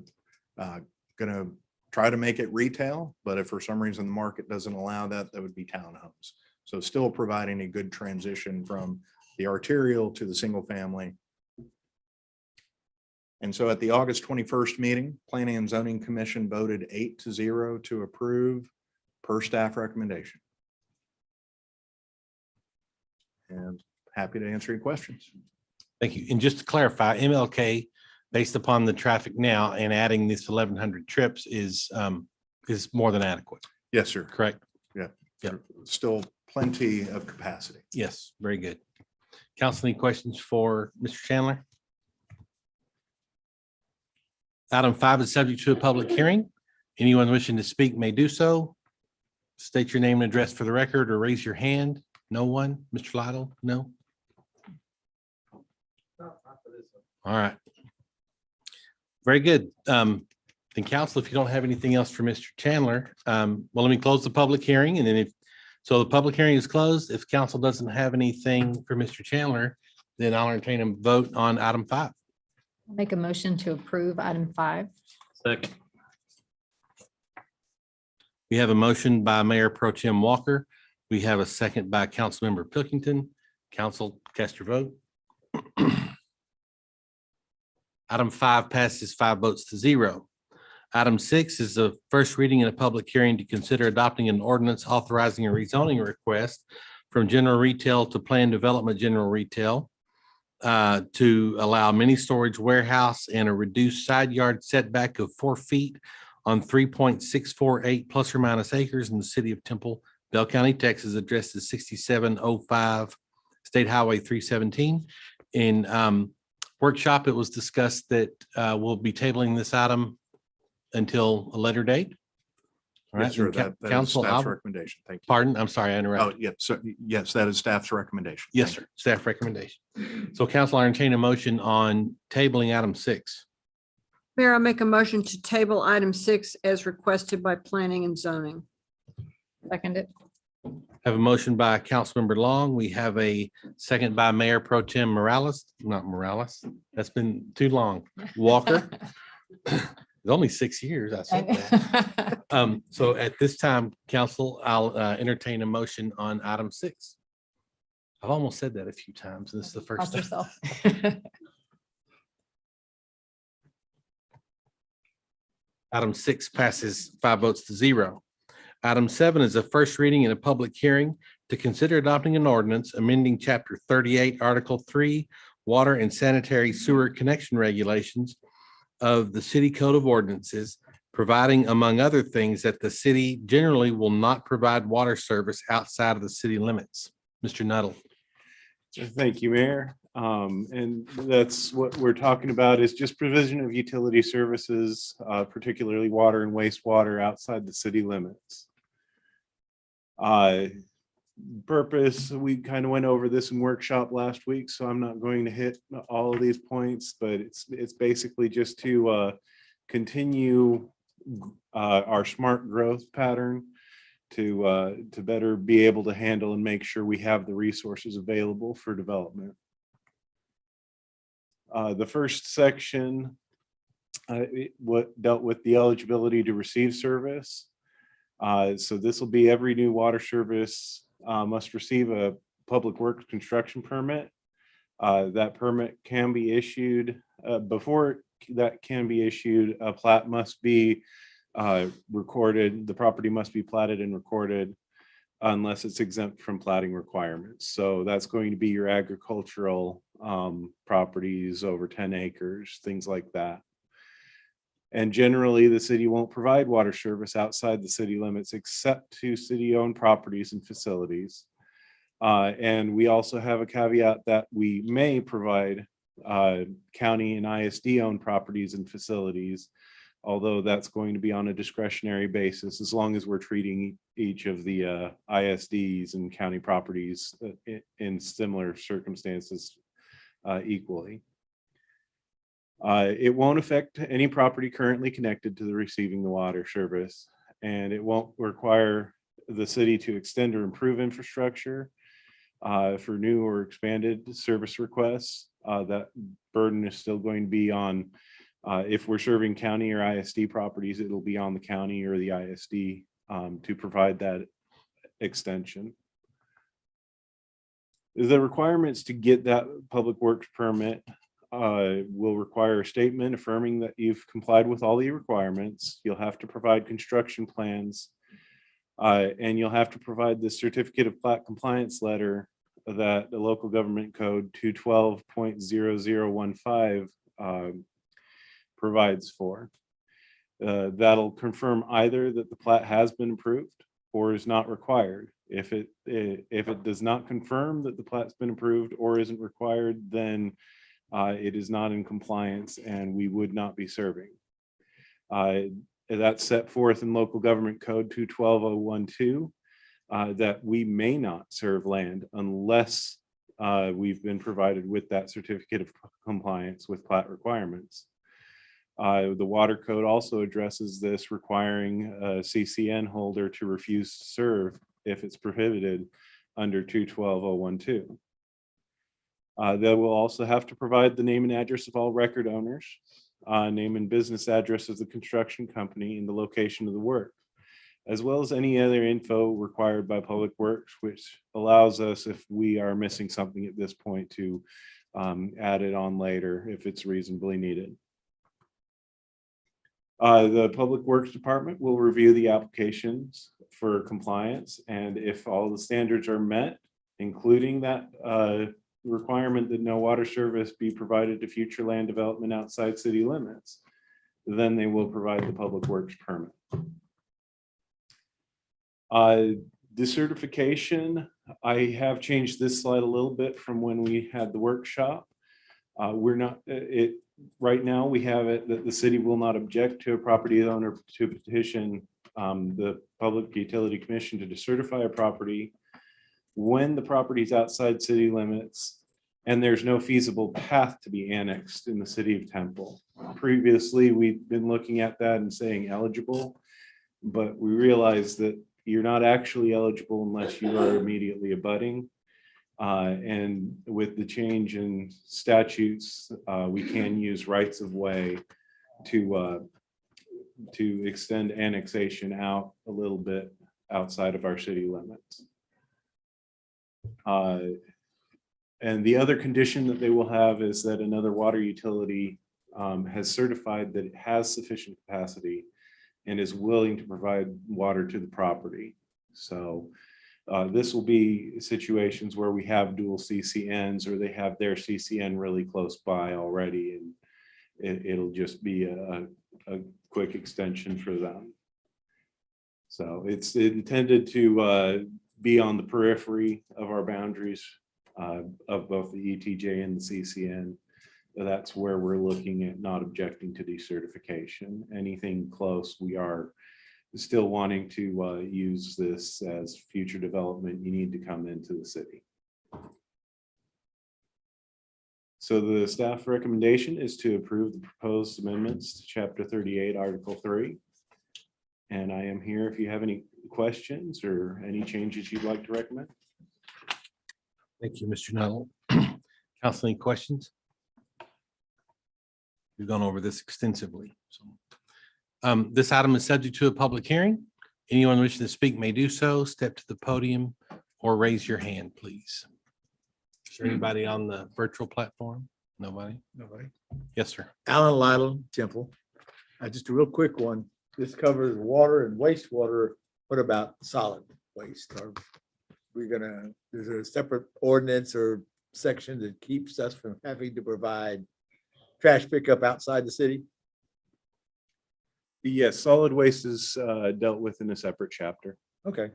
gonna try to make it retail, but if for some reason the market doesn't allow that, that would be townhomes. So still providing a good transition from the arterial to the single family. And so at the August 21st meeting, Planning and Zoning Commission voted 8-0 to approve per staff recommendation. And happy to answer your questions. Thank you. And just to clarify, MLK, based upon the traffic now and adding this 1,100 trips is more than adequate, Yes, sir. correct? Still plenty of capacity. Yes, very good. Council, any questions for Mr. Chandler? Item 5 is subject to a public hearing. Anyone wishing to speak may do so. State your name and address for the record or raise your hand. No one? Mr. Lidle? No? All right. Very good. Then council, if you don't have anything else for Mr. Chandler, well, let me close the public hearing, and then so the public hearing is closed. If council doesn't have anything for Mr. Chandler, then I'll entertain a vote on item 5. Make a motion to approve item 5. Second. We have a motion by Mayor Pro Tem Walker. We have a second by Councilmember Pilkington. Council, cast your vote. Item 5 passes 5 votes to 0. Item 6 is the first reading in a public hearing to consider adopting an ordinance authorizing a rezoning request from general retail to planned development general retail to allow mini storage warehouse and a reduced side yard setback of 4 feet on 3.648 plus or minus acres in the city of Temple, Bell County, Texas, addressed as 6705 State Highway 317. In workshop, it was discussed that we'll be tabling this item until a later date. All right, Yes, sir. and That is council, staff's I'll- recommendation. Thank you. pardon, I'm sorry, I Oh, interrupted. yeah. So yes, that is staff's recommendation. Yes, Thank sir. Staff recommendation. So council, I entertain a motion on tabling item 6. Mayor, I make a motion to table item 6 as requested by planning and zoning. Second it. Have a motion by Councilmember Long. We have a second by Mayor Pro Tem Morales, not Morales. That's been too long. Walker. It's only 6 years. I said that. So at this time, council, I'll entertain a motion on item 6. I've almost said that a few times. This is the first Watch time. yourself. Item 6 passes 5 votes to 0. Item 7 is a first reading in a public hearing to consider adopting an ordinance amending Chapter 38, Article 3, Water and Sanitary Sewer Connection Regulations of the City Code of Ordinances, providing, among other things, that the city generally will not provide water service outside of the city limits. Mr. Nuttall. Thank you, Mayor. And that's what we're talking about is just provision of utility services, particularly water and wastewater outside the city limits. Purpose, we kind of went over this in workshop last week, so I'm not going to hit all of these points, but it's basically just to continue our smart growth pattern to better be able to handle and make sure we have the resources available for development. The first section what dealt with the eligibility to receive service. So this will be every new water service must receive a public works construction permit. That permit can be issued before that can be issued. A plat must be recorded. The property must be platted and recorded unless it's exempt from platting requirements. So that's going to be your agricultural properties over 10 acres, things like that. And generally, the city won't provide water service outside the city limits except to city-owned properties and facilities. And we also have a caveat that we may provide county and ISD-owned properties and facilities, although that's going to be on a discretionary basis, as long as we're treating each of the ISDs and county properties in similar circumstances equally. It won't affect any property currently connected to the receiving the water service, and it won't require the city to extend or improve infrastructure for new or expanded service requests. That burden is still going to be on, if we're serving county or ISD properties, it'll be on the county or the ISD to provide that extension. The requirements to get that public works permit will require a statement affirming that you've complied with all the requirements. You'll have to provide construction plans, and you'll have to provide the certificate of plat compliance letter that the local government code 212.0015 provides for. That'll confirm either that the plat has been approved or is not required. If it does not confirm that the plat's been approved or isn't required, then it is not in compliance and we would not be serving. That's set forth in local government code 212.012 that we may not serve land unless we've been provided with that certificate of compliance with plat requirements. The water code also addresses this, requiring a CCN holder to refuse to serve if it's prohibited under 212.012. They will also have to provide the name and address of all record owners, name and business address of the construction company, and the location of the work, as well as any other info required by Public Works, which allows us, if we are missing something at this point, to add it on later if it's reasonably needed. The Public Works Department will review the applications for compliance, and if all the standards are met, including that requirement that no water service be provided to future land development outside city limits, then they will provide the Public Works permit. Decertification, I have changed this slide a little bit from when we had the workshop. Right now, we have it that the city will not object to a property owner to petition the Public Utility Commission to decertify a property when the property is outside city limits and there's no feasible path to be annexed in the city of Temple. Previously, we've been looking at that and saying eligible, but we realized that you're not actually eligible unless you are immediately abutting. And with the change in statutes, we can use rights of way to extend annexation out a little bit outside of our city limits. And the other condition that they will have is that another water utility has certified that it has sufficient capacity and is willing to provide water to the property. So this will be situations where we have dual CCNs or they have their CCN really close by already, and it'll just be a quick extension for them. So it's intended to be on the periphery of our boundaries of both the ETJ and the CCN. That's where we're looking at not objecting to decertification. Anything close, we are still wanting to use this as future development. You need to come into the city. So the staff recommendation is to approve the proposed amendments to Chapter 38, Article 3. And I am here if you have any questions or any changes you'd like to recommend. Thank you, Mr. Nuttall. Council, any questions? We've gone over this extensively. So, this item is subject to a public hearing. Anyone wishing to speak may do so. Step to the podium or raise your hand, please. Is there anybody on the virtual platform? Nobody? Nobody. Yes, sir. Alan Lytle, Temple. Just a real quick one. This covers water and wastewater. What about solid waste? Are we gonna, is there a separate ordinance or section that keeps us from having to provide trash pickup outside the city? Yes, solid waste is dealt with in a separate chapter. Okay.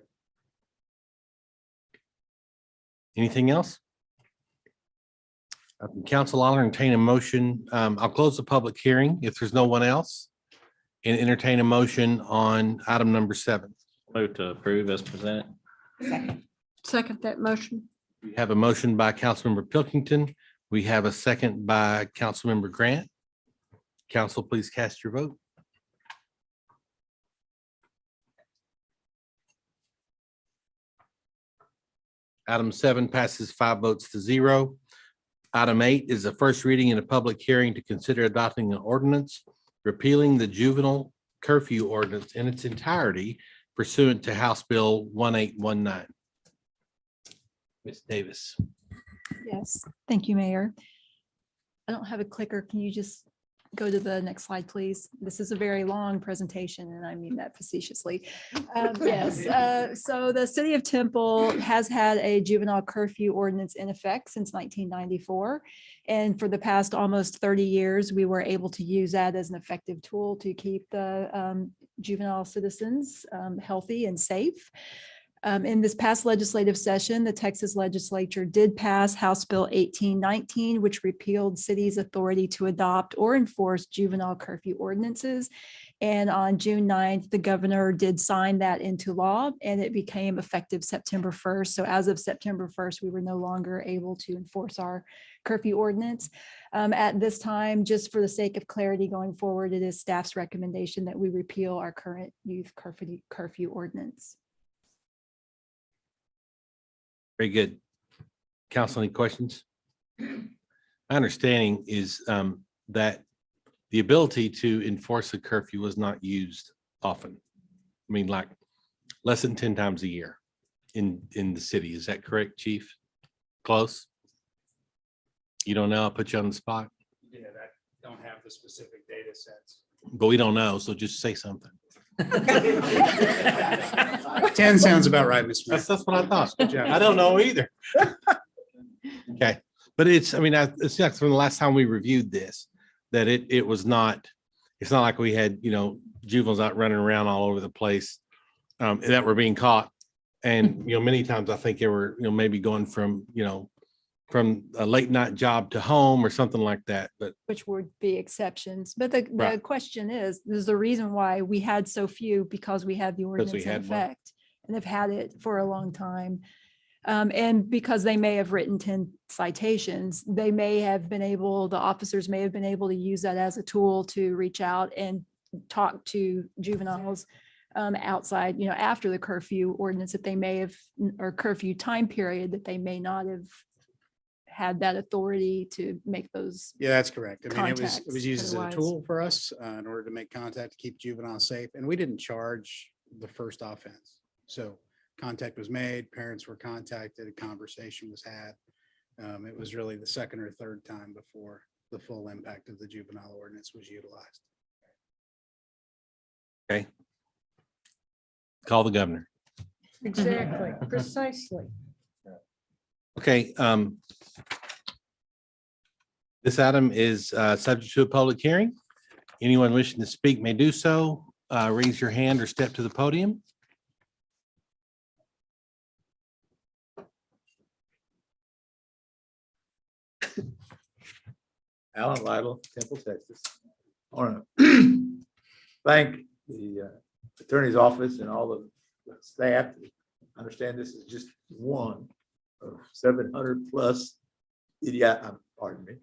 Anything else? Council, I'll entertain a motion. I'll close the public hearing if there's no one else. and entertain a motion on item number 7. Move to approve as presented. Second. Second that motion. We have a motion by Councilmember Pilkington. We have a second by Councilmember Grant. Council, please cast your vote. Item 7 passes 5 votes to 0. Item 8 is the first reading in a public hearing to consider adopting an ordinance repealing the juvenile curfew ordinance in its entirety pursuant to House Bill 1819. Ms. Davis. Yes, thank you, Mayor. I don't have a clicker. Can you just go to the next slide, please? This is a very long presentation, and I mean that facetiously. Yes, so the city of Temple has had a juvenile curfew ordinance in effect since 1994. And for the past almost 30 years, we were able to use that as an effective tool to keep the juvenile citizens healthy and safe. In this past legislative session, the Texas legislature did pass House Bill 1819, which repealed cities' authority to adopt or enforce juvenile curfew ordinances. And on June 9th, the governor did sign that into law, and it became effective September 1st. So as of September 1st, we were no longer able to enforce our curfew ordinance. At this time, just for the sake of clarity going forward, it is staff's recommendation that we repeal our current youth curfew ordinance. Very good. Council, any questions? My understanding is that the ability to enforce a curfew was not used often. I mean, like less than 10 times a year in the city. Is that correct, Chief? Close? You don't know? I'll put you on the spot, Yeah, that don't have the specific data sets. but we don't know. So just say something. 10 sounds about right, Mr. Mayor. That's what I thought. Good job. I don't know either. Okay, but it's, I mean, it's like from the last time we reviewed this, that it was not, it's not like we had, juveniles out running around all over the place that were being caught. And, many times I think they were, maybe going from, from a late night job to home or something like that, but Which would be exceptions. But the Right. question is, there's a reason why we had so few, because we had the ordinance in had one. effect and have had it for a long time. And because they may have written 10 citations, they may have been able, the officers may have been able to use that as a tool to reach out and talk to juveniles outside, after the curfew ordinance that they may have, or curfew time period that they may not have had that authority to make those. Yeah, that's correct. I mean, it was Contacts, used as a otherwise. tool for us in order to make contact, to keep juveniles safe, and we didn't charge the first offense. So contact was made, parents were contacted, a conversation was had. It was really the second or third time before the full impact of the juvenile ordinance was utilized. call the governor. Exactly, precisely. Okay. This item is subject to a public hearing. Anyone wishing to speak may do so. Raise your hand or step to the podium. Alan Lytle, Temple, Texas. I want to thank the attorney's office and all the staff. I understand this is just one of 700 plus pardon me,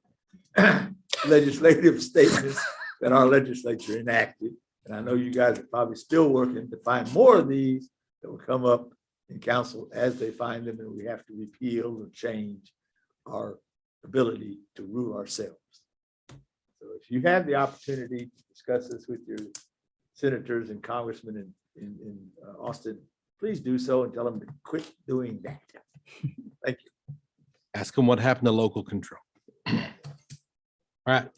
legislative statements that our legislature enacted. And I know you guys are probably still working to find more of these that will come up in council as they find them, and we have to repeal or change our ability to rule ourselves. So if you have the opportunity to discuss this with your senators and congressmen in Austin, please do so and tell them to quit doing that. Thank you. Ask them what happened to local control. All right.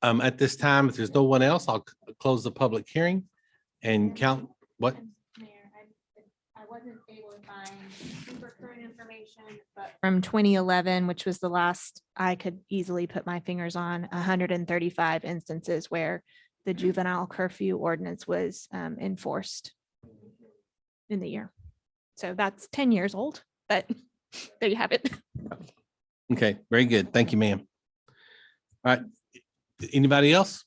At this time, if there's no one else, I'll close the public hearing and count what? Mayor, I wasn't able to find super current information, but from 2011, which was the last I could easily put my fingers on, 135 instances where the juvenile curfew ordinance was enforced in the year. So that's 10 years old, but there you have it. Okay, very good. Thank you, ma'am. All right. Anybody else?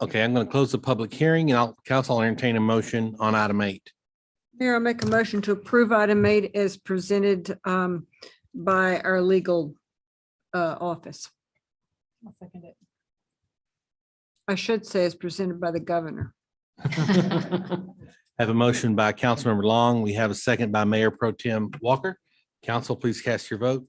Okay, I'm going to close the public hearing and council will entertain a motion on item 8. Mayor, I'll make a motion to approve item 8 as presented by our legal office. I'll second it. I should say as presented by the governor. Have a motion by Councilmember Long. We have a second by Mayor Pro Tem Walker. Council, please cast your vote.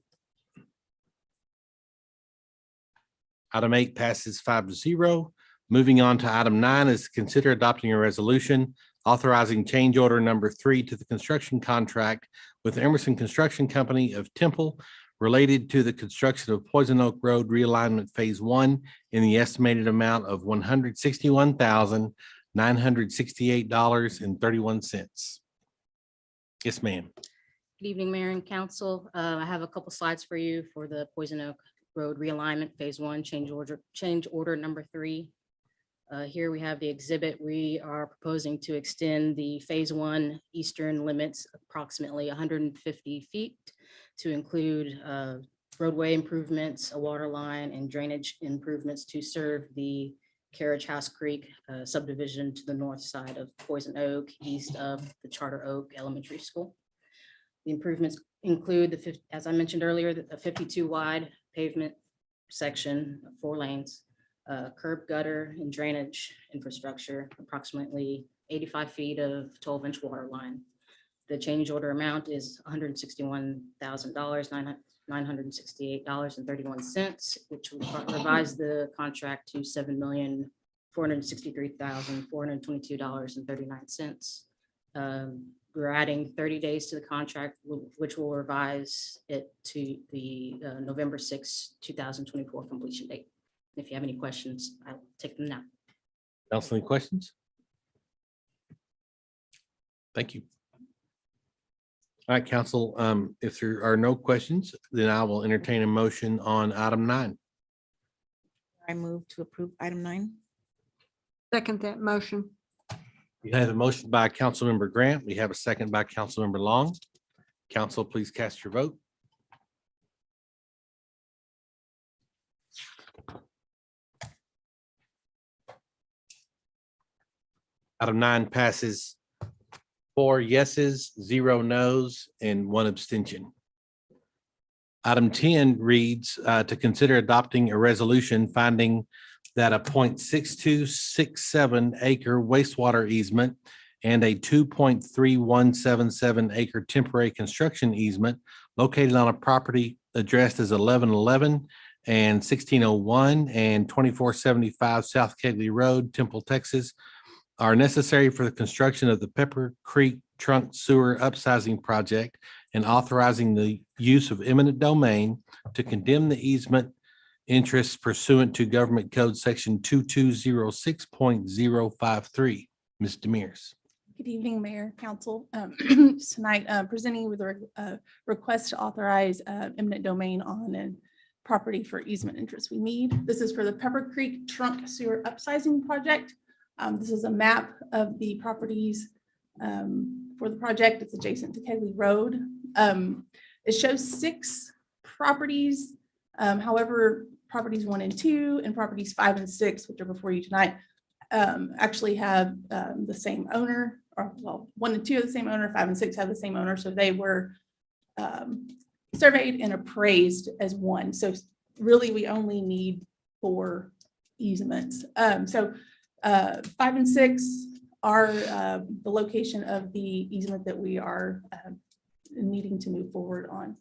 Item 8 passes 5-0. Moving on to item 9 is consider adopting a resolution authorizing change order number 3 to the construction contract with Emerson Construction Company of Temple related to the construction of Poison Oak Road realignment Phase 1 in the estimated amount of $161,968.31. Yes, ma'am. Good evening, Mayor and Council. I have a couple slides for you for the Poison Oak Road realignment Phase 1 change order number 3. Here we have the exhibit. We are proposing to extend the Phase 1 eastern limits approximately 150 feet to include roadway improvements, a water line, and drainage improvements to serve the Carriage House Creek subdivision to the north side of Poison Oak, east of the Charter Oak Elementary School. The improvements include, as I mentioned earlier, a 52 wide pavement section, 4 lanes, curb gutter and drainage infrastructure, approximately 85 feet of 12-inch water line. The change order amount is $161,968.31, which will revise the contract to $7,463,422.39. We're adding 30 days to the contract, which will revise it to the November 6, 2024 completion date. If you have any questions, I'll take them now. Council, any questions? Thank you. All right, council, if there are no questions, then I will entertain a motion on item 9. I move to approve item 9. Second that motion. We have a motion by Councilmember Grant. We have a second by Councilmember Long. Council, please cast your vote. Item 9 passes 4 yeses, 0 nos, and 1 abstention. Item 10 reads to consider adopting a resolution finding that a 0.6267 acre wastewater easement and a 2.3177 acre temporary construction easement located on a property addressed as 1111 and 1601 and 2475 South Kegley Road, Temple, Texas, are necessary for the construction of the Pepper Creek Trunk Sewer Upsizing Project and authorizing the use of eminent domain to condemn the easement interests pursuant to Government Code Section 2206.053. Ms. Demers. Good evening, Mayor, Council. Tonight, presenting with a request to authorize eminent domain on a property for easement interest we need. This is for the Pepper Creek Trunk Sewer Upsizing Project. This is a map of the properties for the project. It's adjacent to Kegley Road. It shows 6 properties. However, properties 1 and 2 and properties 5 and 6, which are before you tonight, actually have the same owner, or well, 1 and 2 have the same owner, 5 and 6 have the same owner. So they were surveyed and appraised as one. So really, we only need 4 easements. 5 and 6 are the location of the easement that we are needing to move forward on.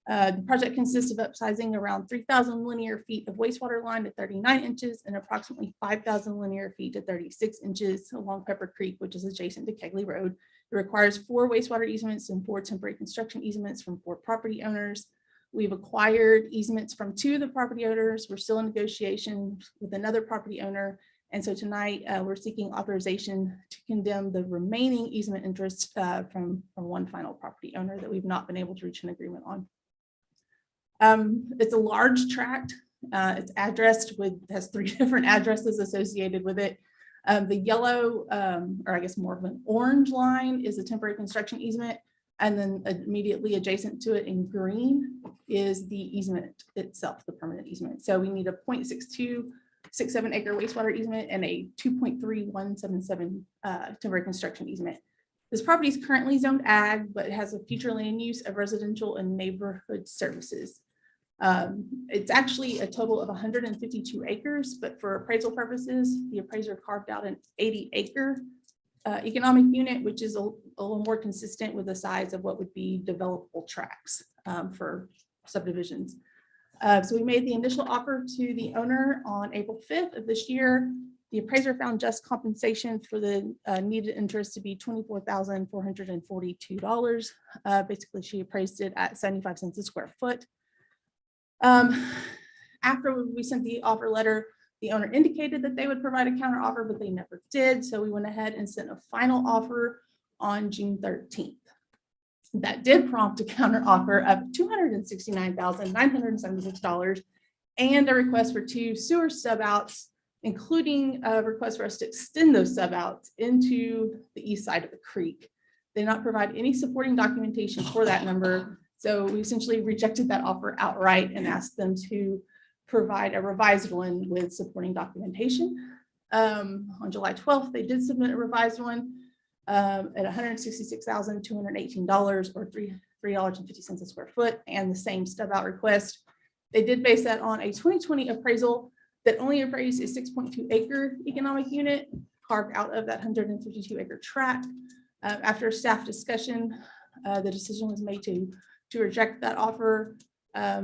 The project consists of upsizing around 3,000 linear feet of wastewater line to 39 inches and approximately 5,000 linear feet to 36 inches along Pepper Creek, which is adjacent to Kegley Road. It requires 4 wastewater easements and 4 temporary construction easements from 4 property owners. We've acquired easements from 2 of the property owners. We're still in negotiation with another property owner. And so tonight we're seeking authorization to condemn the remaining easement interests from 1 final property owner that we've not been able to reach an agreement on. It's a large tract. It's addressed with, has 3 different addresses associated with it. The yellow, or I guess more of an orange line, is a temporary construction easement. And then immediately adjacent to it in green is the easement itself, the permanent easement. So we need a 0.62 0.67 acre wastewater easement and a 2.3177 temporary construction easement. This property is currently zoned ag, but it has a future land use of residential and neighborhood services. It's actually a total of 152 acres, but for appraisal purposes, the appraiser carved out an 80-acre economic unit, which is a little more consistent with the size of what would be developable tracts for subdivisions. So we made the initial offer to the owner on April 5th of this year. The appraiser found just compensation for the needed interest to be $24,442. Basically, she appraised it at 75 cents a square foot. After we sent the offer letter, the owner indicated that they would provide a counter offer, but they never did. So we went ahead and sent a final offer on June 13th. That did prompt a counter offer of $269,976 and a request for 2 sewer sub-outs, including a request for us to extend those sub-outs into the east side of the creek. They did not provide any supporting documentation for that number. So we essentially rejected that offer outright and asked them to provide a revised one with supporting documentation. On July 12th, they did submit a revised one at $166,218 or $3.50 a square foot, and the same stub out request. They did base that on a 2020 appraisal that only appraised a 6.2 acre economic unit carved out of that 152 acre tract. After staff discussion, the decision was made to reject that offer.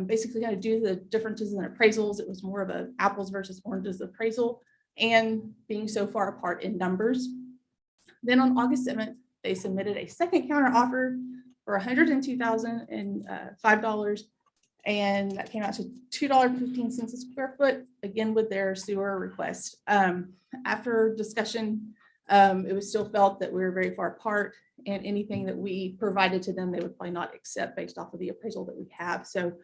Basically kind of due to the differences in appraisals. It was more of a apples versus oranges appraisal and being so far apart in numbers. Then on August 7th, they submitted a second counter offer for $102,005. And that came out to $2.15 a square foot, again with their sewer request. After discussion, it was still felt that we were very far apart, and anything that we provided to them, they would probably not accept based off of the appraisal that we have. So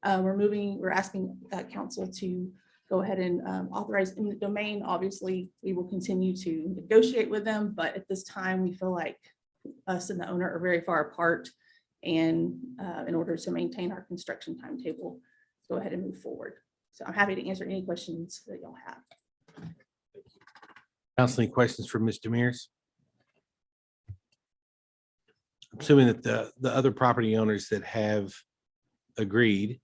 we're asking council to go ahead and authorize eminent domain. Obviously, we will continue to negotiate with them, but at this time, we feel like us and the owner are very far apart. And in order to maintain our construction timetable, go ahead and move forward. So I'm happy to answer any questions that y'all have. Council, any questions for Ms. Demers? I'm assuming that the other property owners that have agreed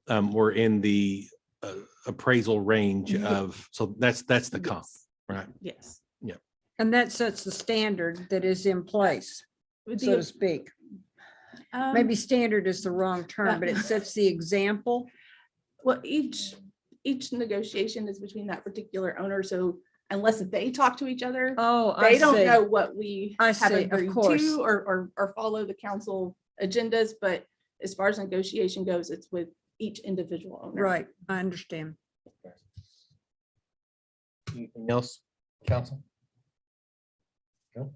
were in the appraisal range of, so that's the comp, right? Yes. Yeah. And that sets the standard that is in place, so to speak. Maybe standard is the wrong term, but it sets the example. Well, each negotiation is between that particular owner. So unless they talk to each other, they don't know what we have agreed to or follow the council agendas. But as far as negotiation goes, it's with each individual owner. Right, I understand. Anything else, council? No.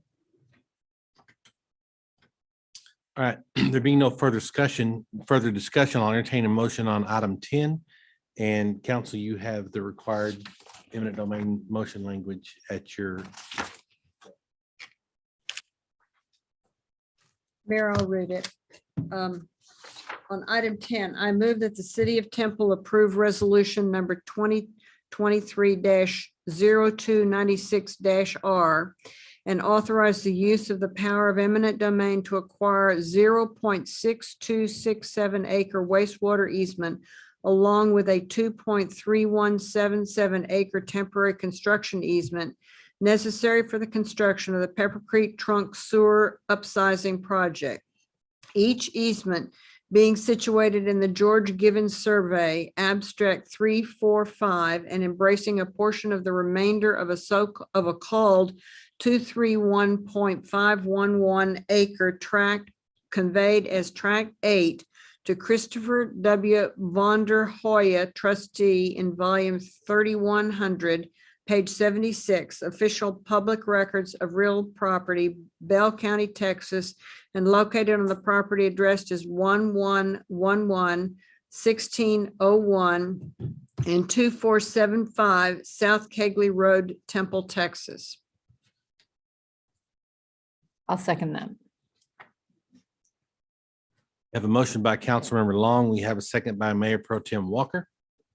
All right, there being no further discussion, I'll entertain a motion on item 10. And council, you have the required eminent domain motion language at your. Mayor, I'll read it. On item 10, I move that the city of Temple approve resolution number 2023-0296-R and authorize the use of the power of eminent domain to acquire 0.6267 acre wastewater easement along with a 2.3177 acre temporary construction easement necessary for the construction of the Pepper Creek Trunk Sewer Upsizing Project. Each easement being situated in the George Gibbons Survey, abstract 345, and embracing a portion of the remainder of a called 231.511 acre tract conveyed as tract 8 to Christopher W. von der Hoya, trustee in volume 3100, page 76, official public records of real property, Bell County, Texas, and located on the property addressed as 1111-1601 and 2475 South Kegley Road, Temple, Texas. I'll second that. Have a motion by Councilmember Long. We have a second by Mayor Pro Tem Walker.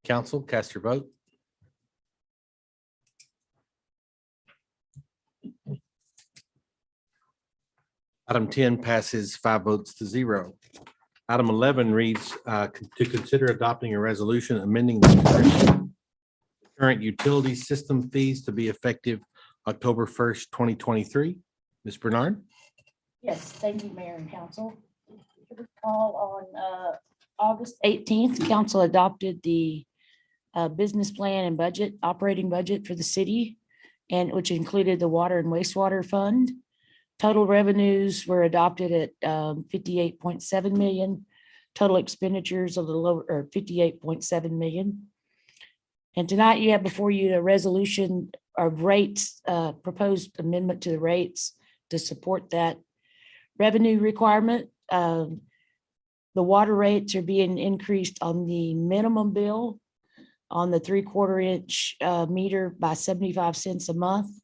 Council, cast your vote. Item 10 passes 5 votes to 0. Item 11 reads to consider adopting a resolution amending the current utility system fees to be effective October 1st, 2023. Ms. Bernard? Yes, thank you, Mayor and Council. If you recall, on August 18th, council adopted the business plan and budget, operating budget for the city, and which included the water and wastewater fund. Total revenues were adopted at 58.7 million. Total expenditures a little over 58.7 million. And tonight you have before you a resolution of rates, proposed amendment to the rates to support that revenue requirement. The water rates are being increased on the minimum bill on the 3/4 inch meter by 75 cents a month.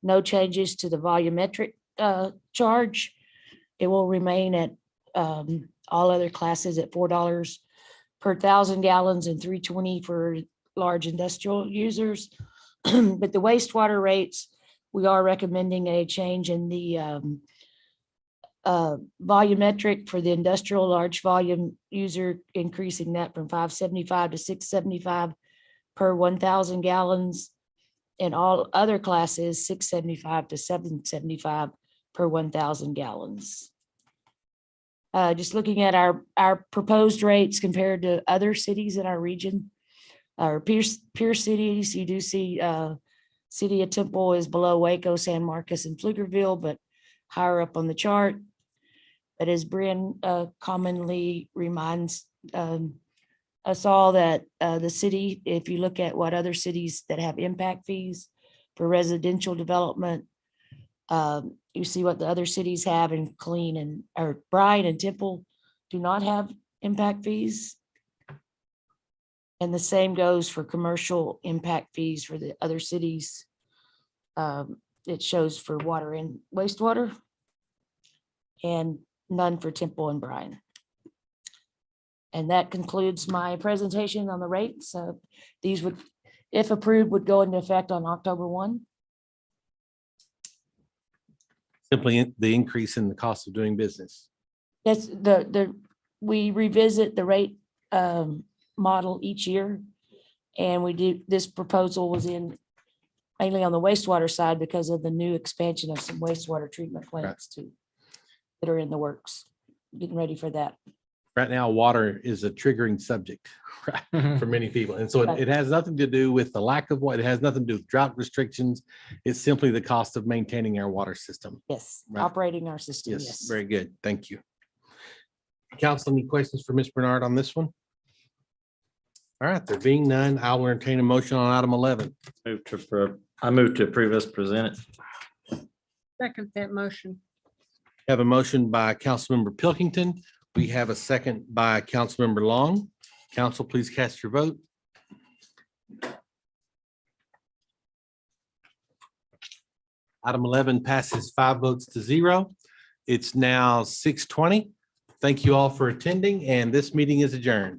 No changes to the volumetric charge. It will remain at all other classes at $4 per 1,000 gallons and $3.20 for large industrial users. But the wastewater rates, we are recommending a change in the volumetric for the industrial large volume user, increasing that from $5.75 to $6.75 per 1,000 gallons. And all other classes, $6.75 to $7.75 per 1,000 gallons. Just looking at our proposed rates compared to other cities in our region, our peer cities, you do see City of Temple is below Waco, San Marcos, and Pflugerville, but higher up on the chart. But as Bryn commonly reminds us all that the city, if you look at what other cities that have impact fees for residential development, you see what the other cities have, and Killeen and or Bryan and Temple do not have impact fees. And the same goes for commercial impact fees for the other cities. It shows for water and wastewater, and none for Temple and Bryan. And that concludes my presentation on the rates. These would, if approved, would go into effect on October 1. Simply the increase in the cost of doing business. That's we revisit the rate model each year. And we do, this proposal was in mainly on the wastewater side because of the new expansion of some wastewater treatment plants too, that are in the works, getting ready for that. Right now, water is a triggering subject for many people. And so it has nothing to do with the lack of water. It has nothing to do with drought restrictions. It's simply the cost of maintaining our water system. Yes, Right. operating our system, Yes, yes. very good. Thank you. Council, any questions for Ms. Bernard on this one? All right, there being none, I will entertain a motion on item 11. I move to approve as presented. Second that motion. Have a motion by Councilmember Pilkington. We have a second by Councilmember Long. Council, please cast your vote. Item 11 passes 5 votes to 0. It's now 6:20. Thank you all for attending, and this meeting is adjourned.